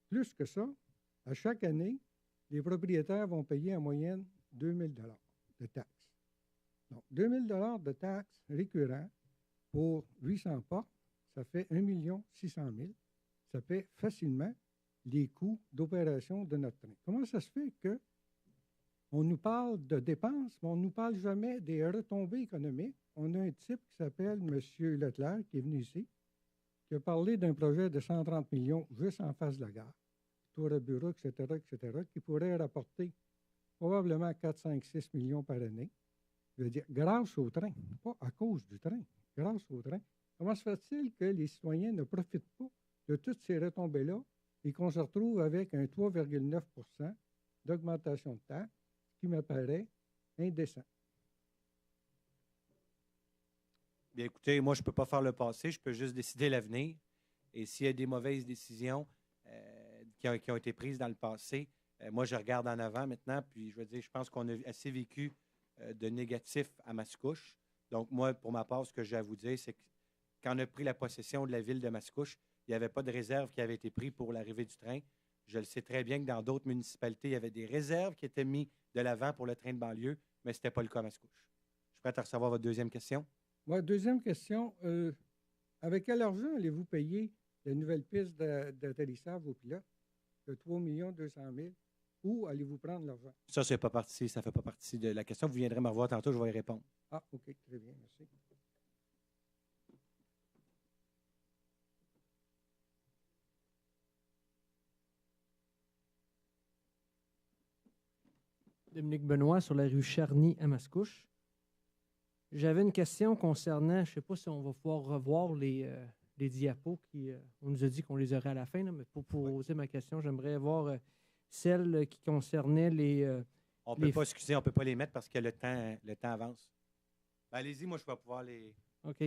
Plus que ça, à chaque année, les propriétaires vont payer en moyenne 2 000 $ de taxes. Donc, 2 000 $ de taxes récurrents pour 800 portes, ça fait 1 600 000. Ça paie facilement les coûts d'opération de notre train. Comment ça se fait que On nous parle de dépenses, mais on ne nous parle jamais des retombées économiques. On a un type qui s'appelle M. Leclerc, qui est venu ici, qui a parlé d'un projet de 130 millions juste en face de la gare, tour à bureau, etc., qui pourrait rapporter probablement 4, 5, 6 millions par année. Je veux dire, grâce au train, pas à cause du train, grâce au train. Comment se fait-il que les citoyens ne profitent pas de toutes ces retombées-là et qu'on se retrouve avec un 3,9 % d'augmentation de taxes, qui me paraît indécent? Bien, écoutez, moi, je ne peux pas faire le passé, je peux juste décider l'avenir. Et s'il y a des mauvaises décisions qui ont été prises dans le passé, moi, je regarde en avant maintenant, puis je veux dire, je pense qu'on a assez vécu de négatifs à Mascouche. Donc, moi, pour ma part, ce que j'ai à vous dire, c'est que quand on a pris la possession de la ville de Mascouche, il n'y avait pas de réserve qui avait été prise pour l'arrivée du train. Je le sais très bien que dans d'autres municipalités, il y avait des réserves qui étaient mises de l'avant pour le train de banlieue, mais ce n'était pas le cas à Mascouche. Je suis prêt à recevoir votre deuxième question. Moi, deuxième question. Avec quel argent allez-vous payer la nouvelle piste d'atterrissage aux pilotes de 3 200 000? Où allez-vous prendre l'argent? Ça, ça ne fait pas partie de la question. Vous viendrez me revoir tantôt, je vais y répondre. Ah, OK, très bien, merci. Dominique Benoît, sur la rue Charny à Mascouche. J'avais une question concernant, je ne sais pas si on va pouvoir revoir les diapos, on nous a dit qu'on les aurait à la fin, là, mais pour poser ma question, j'aimerais voir celle qui concernait les... On ne peut pas, excusez, on ne peut pas les mettre parce que le temps avance. Ben, allez-y, moi, je vais pouvoir les... OK.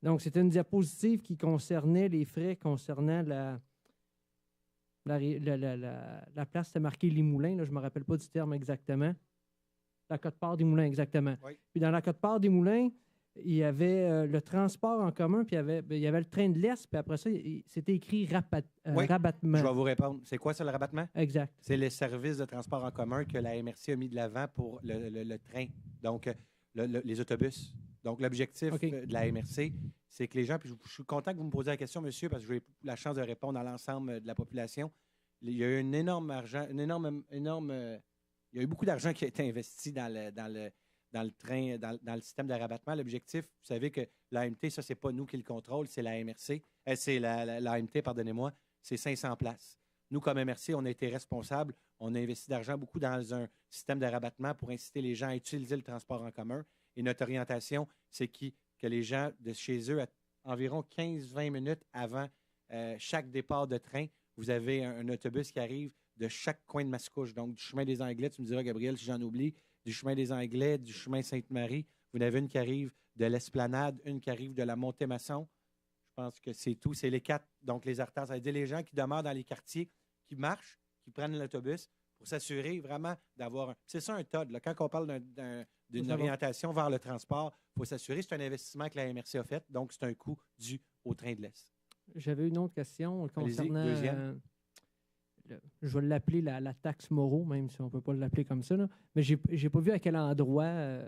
Donc, c'était une diapositive qui concernait les frais concernant la place, c'était marqué Les Moulins, là, je ne me rappelle pas du terme exactement. La quote-part des Moulins, exactement. Oui. Puis dans la quote-part des Moulins, il y avait le transport en commun, puis il y avait le train de l'Est, puis après ça, c'était écrit rabattement. Je vais vous répondre. C'est quoi ça, le rabattement? Exact. C'est le service de transport en commun que la MRC a mis de l'avant pour le train, donc les autobus. Donc, l'objectif de la MRC, c'est que les gens, puis je suis content que vous me posiez la question, monsieur, parce que j'ai eu la chance de répondre à l'ensemble de la population. Il y a eu un énorme argent, il y a eu beaucoup d'argent qui a été investi dans le train, dans le système de rabattement. L'objectif, vous savez que l'AMT, ça, c'est pas nous qui le contrôle, c'est la MRC. C'est l'AMT, pardonnez-moi, c'est 500 places. Nous, comme MRC, on a été responsables. On a investi d'argent beaucoup dans un système de rabattement pour inciter les gens à utiliser le transport en commun. Et notre orientation, c'est que les gens de chez eux, à environ 15-20 minutes avant chaque départ de train, vous avez un autobus qui arrive de chaque coin de Mascouche. Donc, du chemin des Anglais, tu me diras, Gabriel, si j'en oublie, du chemin des Anglais, du chemin Sainte-Marie. Vous en avez une qui arrive de l'Esplanade, une qui arrive de la Montée-Maçon. Je pense que c'est tout. C'est les 4. Donc, les artères, ça veut dire les gens qui demeurent dans les quartiers, qui marchent, qui prennent l'autobus pour s'assurer vraiment d'avoir un... C'est ça un TOD. Là. Quand on parle d'une orientation vers le transport, il faut s'assurer. C'est un investissement que la MRC a fait. Donc, c'est un coût dû au train de l'Est. J'avais une autre question concernant... Deuxième. Je vais l'appeler la taxe Moreau, même si on ne peut pas l'appeler comme ça. Là. Mais je n'ai pas vu à quel endroit...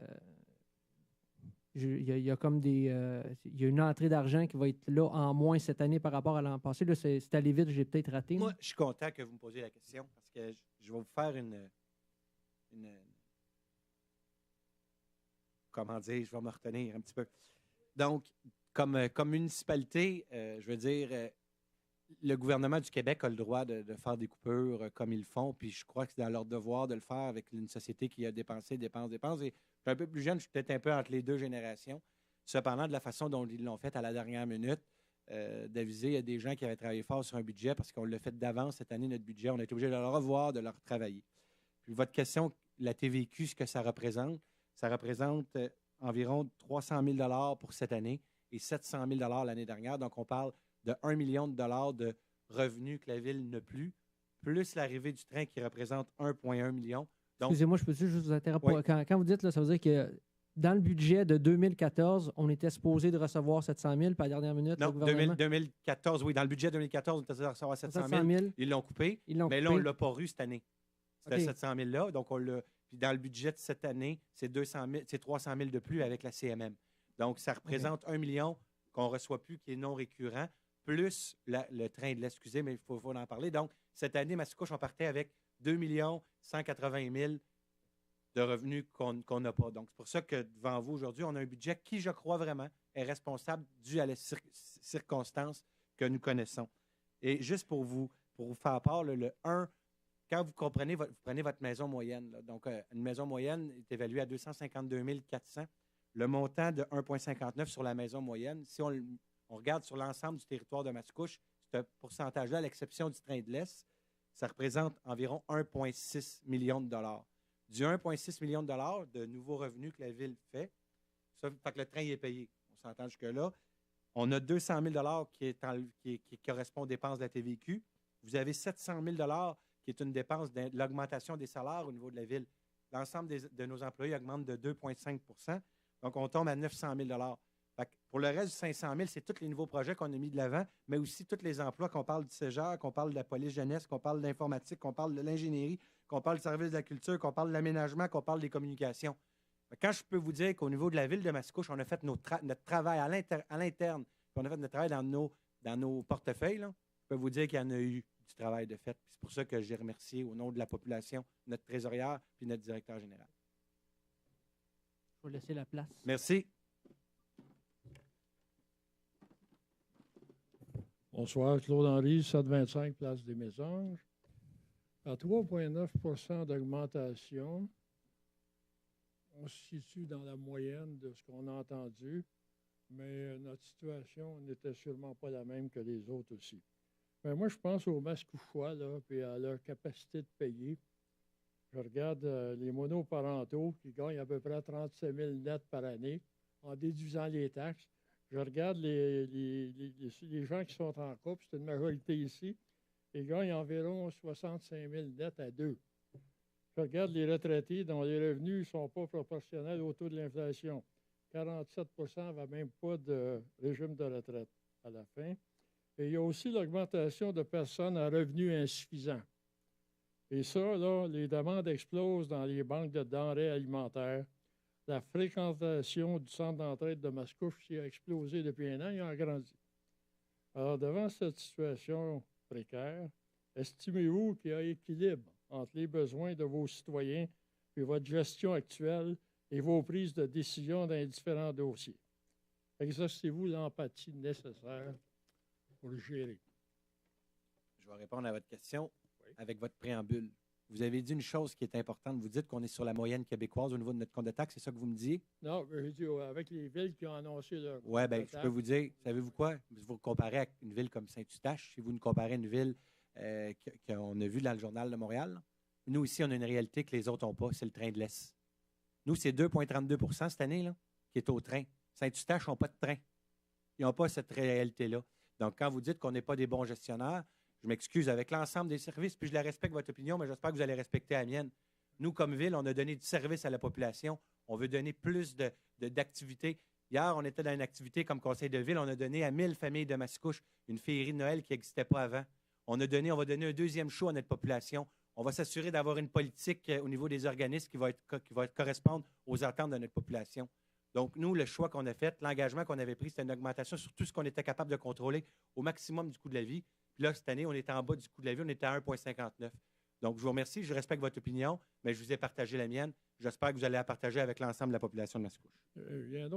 Il y a comme il y a une entrée d'argent qui va être là en moins cette année par rapport à l'an passé. Là, c'est allé vite, j'ai peut-être raté. Moi, je suis content que vous me posiez la question parce que je vais vous faire comment dire, je vais me retenir un petit peu. Donc, comme municipalité, je veux dire, le gouvernement du Québec a le droit de faire des coupures comme ils le font, puis je crois que c'est dans leur devoir de le faire avec une société qui a dépensé, dépense. Et je suis un peu plus jeune, je suis peut-être un peu entre les deux générations. Cependant, de la façon dont ils l'ont fait à la dernière minute, d'aviser, il y a des gens qui avaient travaillé fort sur un budget parce qu'on l'a fait d'avance cette année, notre budget. On a été obligé de le revoir, de le retravailler. Puis votre question, la TVQ, ce que ça représente environ 300 000 pour cette année et 700 000 l'année dernière. Donc, on parle de 1 million de dollars de revenus que la Ville n'a plus l'arrivée du train qui représente 1,1 million. Donc, excusez-moi, je peux juste vous interrompre. Oui. Quand vous dites, là, ça veut dire que dans le budget de 2014, on était supposé de recevoir 700 000, puis à la dernière minute, non, le gouvernement... 2014, oui. Dans le budget 2014, on était supposé recevoir 700 000. Ils l'ont coupé. Mais là, on ne l'a pas eu cette année. C'était 700 000 là. Donc, on l'a. Puis dans le budget de cette année, c'est 300 000 de plus avec la CMM. Donc, ça représente 1 million qu'on ne reçoit plus, qui est non récurrent, plus le train de l'Est, excusez, mais il faut en parler. Donc, Cette année, Mascouche, on partait avec 2 180 000 de revenus qu'on n'a pas. Donc, c'est pour ça que devant vous, aujourd'hui, on a un budget qui, je crois vraiment, est responsable dû à les circonstances que nous connaissons. Et juste pour vous faire part, le 1, quand vous prenez votre maison moyenne, là, donc une maison moyenne est évaluée à 252 400. Le montant de 1,59 sur la maison moyenne, si on regarde sur l'ensemble du territoire de Mascouche, ce pourcentage-là, à l'exception du train de l'Est, ça représente environ 1,6 million de dollars. Du 1,6 million de dollars de nouveaux revenus que la Ville fait, ça fait que le train y est payé. On s'entend jusque-là. On a 200 000 dollars qui correspond aux dépenses de la TVQ. Vous avez 700 000 dollars qui est une dépense de l'augmentation des salaires au niveau de la Ville. L'ensemble de nos employés augmente de 2,5 %. Donc, on tombe à 900 000 fait que pour le reste du 500 000, c'est tous les nouveaux projets qu'on a mis de l'avant, mais aussi tous les emplois, qu'on parle du CEGER, qu'on parle de la police jeunesse, qu'on parle de l'informatique, qu'on parle de l'ingénierie, qu'on parle du service de la culture, qu'on parle de l'aménagement, qu'on parle des communications. Quand je peux vous dire qu'au niveau de la Ville de Mascouche, on a fait notre travail à l'interne, puis on a fait notre travail dans nos portefeuilles, là, je peux vous dire qu'il y en a eu du travail de fait. C'est pour ça que j'ai remercié au nom de la population notre trésorière puis notre directeur général. Je vais laisser la place. Merci. Bonsoir, Claude Henry, 725 Place des Mésanges. À 3,9 d'augmentation, on se situe dans la moyenne de ce qu'on a entendu, mais notre situation n'était sûrement pas la même que les autres aussi. Mais moi, je pense aux Mascouchois, là, puis à leur capacité de payer. Je regarde les monoparentaux qui gagnent à peu près 37 000 nets par année en déduisant les taxes. Je regarde les gens qui sont en couple, c'est une majorité ici, ils gagnent environ 65 000 nets à deux. Je regarde les retraités dont les revenus ne sont pas proportionnels au taux de l'inflation. 47 n'avaient même pas de régime de retraite à la fin. Et il y a aussi l'augmentation de personnes à revenus insuffisants. Et ça, là, les demandes explosent dans les banques de denrées alimentaires. La fréquentation du centre d'entraide de Mascouche qui a explosé depuis un an, il a grandi. Alors, devant cette situation précaire, estimez-vous qu'il y a équilibre entre les besoins de vos citoyens et votre gestion actuelle et vos prises de décision dans les différents dossiers? Exercez-vous l'empathie nécessaire pour le gérer? Je vais répondre à votre question avec votre préambule. Vous avez dit une chose qui est importante. Vous dites qu'on est sur la moyenne québécoise au niveau de notre compte de taxes. C'est ça que vous me disiez? Non, je dis avec les villes qui ont annoncé leur compte Oui, bien, de je taxes. peux vous dire, savez-vous quoi? Vous comparez avec une ville comme Saint-Eustache, si vous nous comparez à une ville qu'on a vue dans le Journal de Montréal, nous, ici, on a une réalité que les autres n'ont pas, c'est le train de l'Est. Nous, c'est 2,32 cette année là, qui est au train. Saint-Eustache n'ont pas de train. Ils n'ont pas cette réalité-là. Donc, quand vous dites qu'on n'est pas des bons gestionnaires, je m'excuse avec l'ensemble des services, puis je la respecte, votre opinion, mais j'espère que vous allez respecter la mienne. Nous, comme ville, on a donné du service à la population. On veut donner plus d'activités. Hier, on était dans une activité comme conseil de ville. On a donné à 1000 familles de Mascouche une féerie de Noël qui n'existait pas avant. On va donner un deuxième show à notre population. On va s'assurer d'avoir une politique au niveau des organismes qui va correspondre aux attentes de notre population. Donc, nous, le choix qu'on a fait, l'engagement qu'on avait pris, c'était une augmentation sur tout ce qu'on était capable de contrôler au maximum du coût de la vie. Puis là, cette année, on était en bas du coût de la vie, on était à 1,59. Donc, je vous remercie, je respecte votre opinion, mais je vous ai partagé la mienne. J'espère que vous allez la partager avec l'ensemble de la population de Mascouche. J'ai une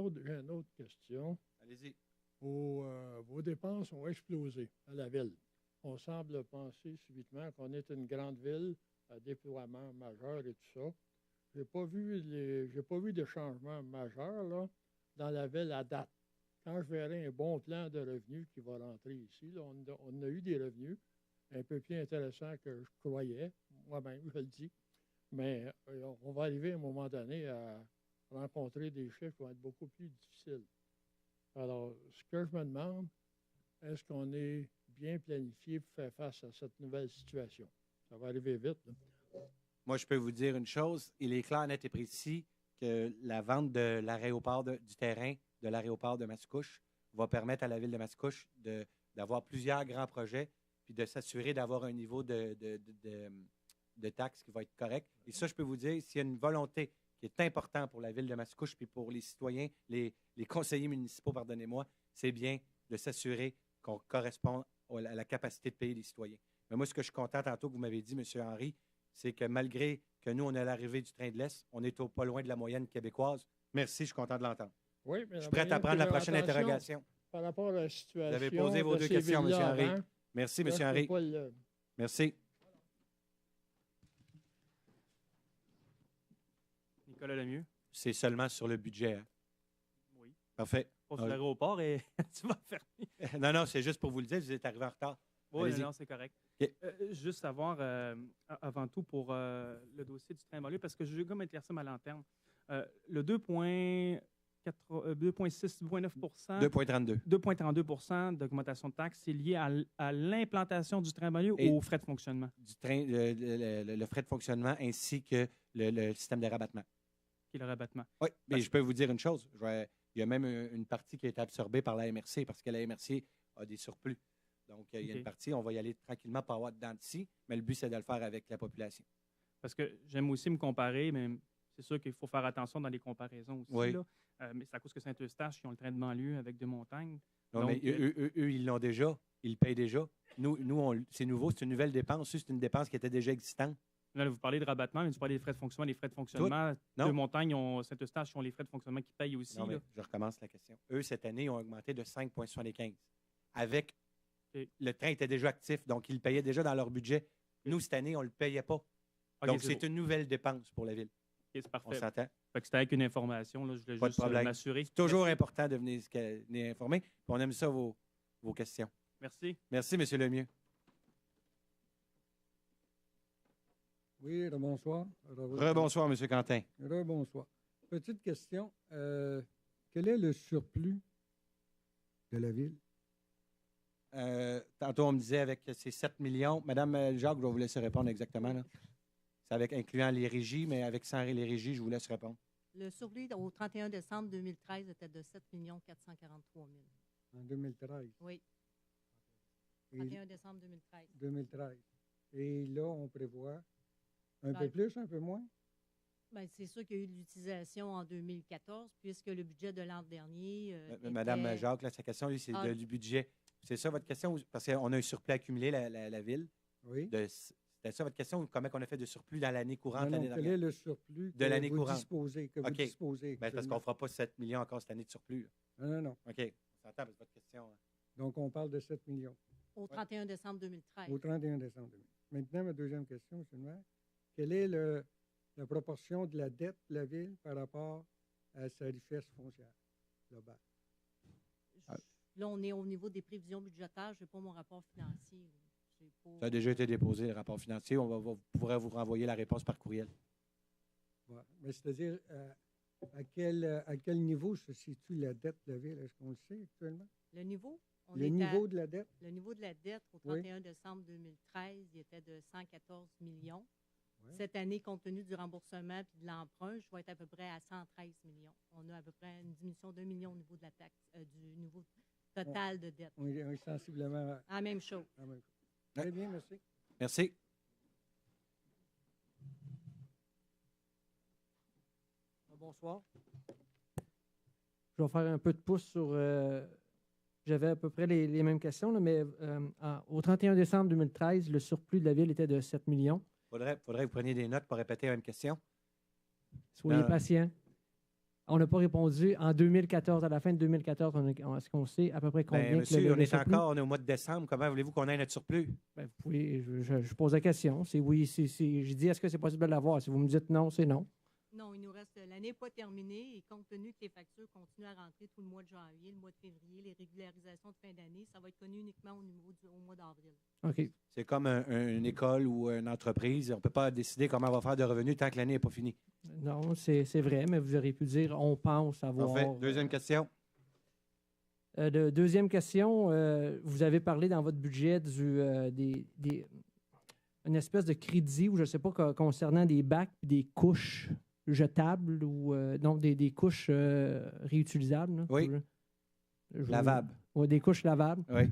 autre question. Allez-y. Vos dépenses ont explosé à la ville. On semble penser subitement qu'on est une grande ville à déploiement majeur et tout ça. Je n'ai pas vu de changement majeur là, dans la ville à date. Quand je verrai un bon plan de revenus qui va rentrer ici, là, on a eu des revenus un peu plus intéressants que je croyais, moi-même, je le dis. Mais on va arriver à un moment donné à rencontrer des chiffres qui vont être beaucoup plus difficiles. Alors, ce que je me demande, est-ce qu'on est bien planifié pour faire face à cette nouvelle situation? Ça va arriver vite, là. Moi, je peux vous dire une chose. Il est clair, net et précis que la vente de l'aéroport du terrain de l'aéroport de Mascouche va permettre à la ville de Mascouche d'avoir plusieurs grands projets puis de s'assurer d'avoir un niveau de taxes qui va être correct. Et ça, je peux vous dire, s'il y a une volonté qui est importante pour la ville de Mascouche puis pour les citoyens, les conseillers municipaux, pardonnez-moi, c'est bien de s'assurer qu'on correspond à la capacité de payer des citoyens. Mais moi, ce que je suis content tantôt que vous m'avez dit, M. Henry, c'est que malgré que nous, on est à l'arrivée du train de l'Est, on est pas loin de la moyenne québécoise. Merci, je suis content de l'entendre. Oui, mais Je suis prêt à prendre la prochaine interrogation. Par rapport à la situation. Vous avez posé vos de deux ces questions, M. villas Henry. avant, Merci, M. là, je peux Henry. pas le- Merci. Nicolas Lemieux. C'est seulement sur le budget. Hein? Oui. Parfait. Pas sur Ah. l'aéroport et tu vas fermer. Non, non, c'est juste pour vous le dire, vous êtes arrivé en retard. Oui, Allez-y. non, c'est correct. OK. Juste savoir, avant tout, pour le dossier du train banlieue, parce que je veux comme éclaircir ma lanterne. Le 2,6, 2,9 2,32. 2,32 d'augmentation de taxes, c'est lié à l'implantation du train banlieue Et- ou aux frais de fonctionnement? Du train, le frais de fonctionnement ainsi que le système de rabattement. Qui est le rabattement. Oui, mais Parce- je peux vous dire une chose. Il y a même une partie qui a été absorbée par la MRC parce que la MRC a des surplus. Donc, il y a OK. une partie, on va y aller tranquillement pour avoir dedans d'ici, mais le but, c'est de le faire avec la population. Parce que j'aime aussi me comparer, mais c'est sûr qu'il faut faire attention dans les comparaisons aussi. Oui. Là. Mais c'est à cause que Saint-Eustache, qui ont le train de banlieue avec de montagne. Non, Donc, mais eux, ils l'ont déjà. Ils le payent déjà. Nous c'est nouveau, c'est une nouvelle dépense. C'est une dépense qui était déjà existante. Là, vous parlez de rabattement, mais vous parlez des frais de fonctionnement. Les frais de fonctionnement, Non. de montagne, Saint-Eustache, ont les frais de fonctionnement qui payent aussi. Non, mais là. je recommence la question. Eux, cette année, ils ont augmenté de 5,75. Avec, OK. le train était déjà actif, donc ils le payaient déjà dans leur budget. Nous, cette année, on ne le payait pas. OK, Donc, c'est beau. une nouvelle dépense pour la ville. OK, c'est On parfait. s'entend? Fait que c'était avec une information. Là, je voulais Pas de juste problème. m'assurer. C'est toujours Merci. important de venir informer. Puis on aime ça, vos questions. Merci. Merci, M. Lemieux. Oui, rebonsoir. Rebonsoir, M. Quentin. Rebonsoir. Petite question. Quel est le surplus de la ville? Tantôt, on me disait avec ces 7 millions. Madame Jacques, je vais vous laisser répondre exactement. là. C'est avec incluant les régies, mais avec sans les régies, je vous laisse répondre. Le surplus au 31 décembre 2013 était de 7 443 000. En 2013. Oui, Et 31 décembre 2013. 2013. Et là, on prévoit un Ben, peu plus, un peu moins? Bien, c'est sûr qu'il y a eu de l'utilisation en 2014, puisque le budget de l'an dernier. Madame était- Jacques, là, sa question, lui, c'est Ah. du budget. C'est ça votre question? Parce qu'on a un surplus accumulé, la ville. Oui. C'était ça votre question? Comment on a fait de surplus dans l'année courante Non, l'année non, quel dernière? est le surplus De l'année vous courante. disposez, que vous OK. disposez Ben, c'est parce qu'on ne fera pas 7 millions encore cette année de surplus. là. Non, non, non. OK. On s'entend, parce que votre question. Hein. Donc, on parle de 7 millions Au 31 décembre 2013. au 31 décembre 2000. Maintenant, ma deuxième question, M. le maire. Quelle est la proportion de la dette de la ville par rapport à sa richesse foncière globale? Là, on est au niveau des prévisions budgétaires. Je n'ai pas mon rapport financier. là. J'ai pas- Ça a déjà été déposé, le rapport financier. On pourrait vous renvoyer la réponse par courriel. Ouais. Mais c'est-à-dire, à quel niveau se situe la dette de la ville? Est-ce qu'on le sait actuellement? Le niveau? On Le est niveau de la dette? Le niveau de la dette au Oui. 31 décembre 2013, il était de 114 millions. Ouais. Cette année, compte tenu du remboursement et de l'emprunt, je vais être à peu près à 113 millions. On a à peu près une diminution d'1 million au niveau de la taxe, du niveau total de dette. On est sensiblement La même chose. à la même chose. Très bien, merci. Merci. Bonsoir. Je vais faire un peu de pouce sur. J'avais à peu près les mêmes questions, là, mais au 31 décembre 2013, le surplus de la ville était de 7 millions. Faudrait que vous preniez des notes pour répéter la même question. Soyez Non. patients. On n'a pas répondu. En 2014, à la fin de 2014, est-ce qu'on sait à peu près combien Ben, que monsieur, le on est surplus? encore, on est au mois de décembre. Comment voulez-vous qu'on ait notre surplus? Ben, vous pouvez, je pose la question. C'est oui, je dis est-ce que c'est possible de l'avoir? Si vous me dites non, c'est non. Non, il nous reste l'année pas terminée et compte tenu que les factures continuent à rentrer tout le mois de janvier, le mois de février, les régularisations de fin d'année, ça va être connu uniquement au mois d'avril. OK. C'est comme une école ou une entreprise. On ne peut pas décider comment on va faire de revenus tant que l'année n'est pas finie. Non, c'est vrai, mais vous auriez pu dire on pense avoir. Parfait. Deuxième question. Deuxième question, vous avez parlé dans votre budget une espèce de crédit, ou je ne sais pas, concernant des bacs et des couches jetables ou donc des couches réutilisables. Là. Oui. Lavables. Oui, des couches lavables. Oui.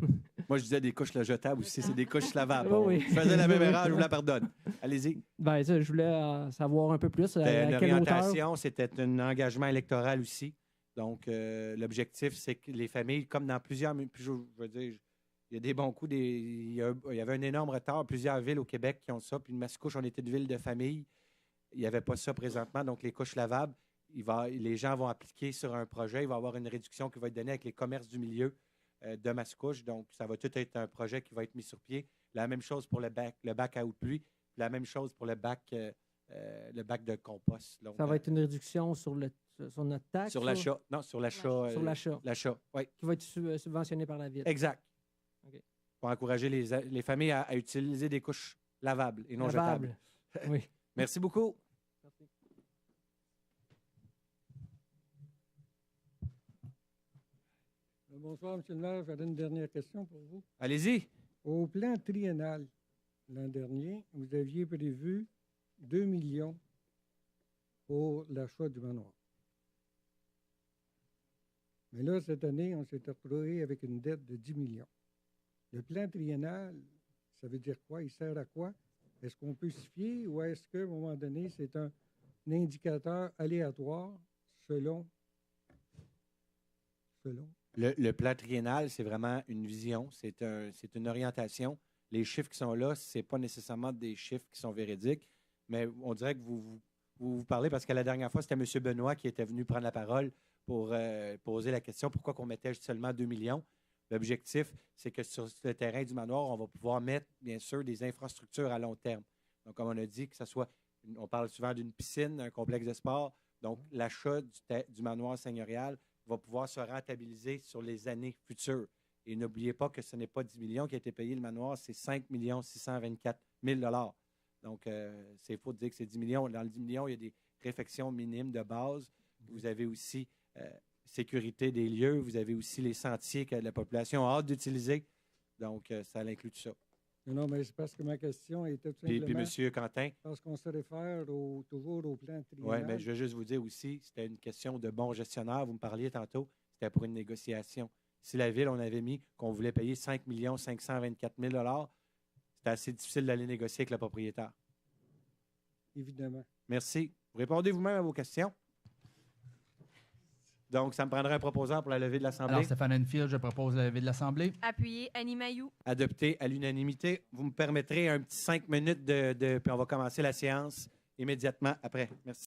Moi, je disais des couches jetables aussi. C'est des couches lavables. Oui, oui. Je faisais la même erreur, je vous la pardonne. Allez-y. Ben, ça, je voulais savoir un peu plus. C'était une à quelle hauteur? orientation, c'était un engagement électoral aussi. Donc, l'objectif, c'est que les familles, comme dans plusieurs, je veux dire, Il y a des bons coups. Il y avait un énorme retard. Plusieurs villes au Québec qui ont ça. Puis une Mascouche, on était une ville de famille. Il n'y avait pas ça présentement. Donc, les couches lavables, les gens vont appliquer sur un projet. Il va y avoir une réduction qui va être donnée avec les commerces du milieu de Mascouche. Donc, ça va tout être un projet qui va être mis sur pied. La même chose pour le bac à eau de pluie. La même chose pour le bac de compost. Donc, Ça va être une réduction sur notre taxe? sur l'achat. Non, sur l'achat. Sur l'achat. L'achat, oui. Qui va être subventionné par la ville. Exact. OK. Pour encourager les familles à utiliser des couches lavables et non jetables. Oui. Merci beaucoup. Merci. Bonsoir, M. le maire. J'avais une dernière question pour vous. Allez-y. Au plan triennal, l'an dernier, vous aviez prévu 2 millions pour l'achat du manoir. Mais là, cette année, on s'est retrouvé avec une dette de 10 millions. Le plan triennal, ça veut dire quoi? Il sert à quoi? Est-ce qu'on peut s'y fier ou est-ce qu'à un moment donné, c'est un indicateur aléatoire selon? Le plan triennal, c'est vraiment une vision, c'est une orientation. Les chiffres qui sont là, ce n'est pas nécessairement des chiffres qui sont véridiques, mais on dirait que vous parlez parce que la dernière fois, c'était M. Benoît qui était venu prendre la parole pour poser la question pourquoi on mettait seulement 2 millions. L'objectif, c'est que sur le terrain du manoir, on va pouvoir mettre, bien sûr, des infrastructures à long terme. Donc, comme on a dit, que ce soit, on parle souvent d'une piscine, d'un complexe de sport. Donc, l'achat du manoir seigneurial va pouvoir se rentabiliser sur les années futures. Et n'oubliez pas que ce n'est pas 10 millions qui a été payé le manoir, c'est 5 624 000 $. Donc, c'est faux de dire que c'est 10 millions. Dans le 10 millions, il y a des réfections minimes de base. Vous avez aussi sécurité des lieux. Vous avez aussi les sentiers que la population a hâte d'utiliser. Donc, ça inclut tout ça. Non, mais c'est parce que ma question était tout simplement... Puis M. Quentin. Parce qu'on se réfère toujours au plan triennal. Oui, mais je veux juste vous dire aussi, c'était une question de bon gestionnaire. Vous me parliez tantôt, c'était pour une négociation. Si la Ville, on avait mis qu'on voulait payer 5 524 000 $, c'était assez difficile d'aller négocier avec le propriétaire. Évidemment. Merci. Vous répondez vous-même à vos questions. Donc, ça me prendrait un proposant pour la levée de l'Assemblée. Alors, Stéphane Enfield, je propose la levée de l'Assemblée. Appuyé Annie Mailloux. Adopté à l'unanimité. Vous me permettrez un petit 5 minutes puis on va commencer la séance immédiatement après. Merci.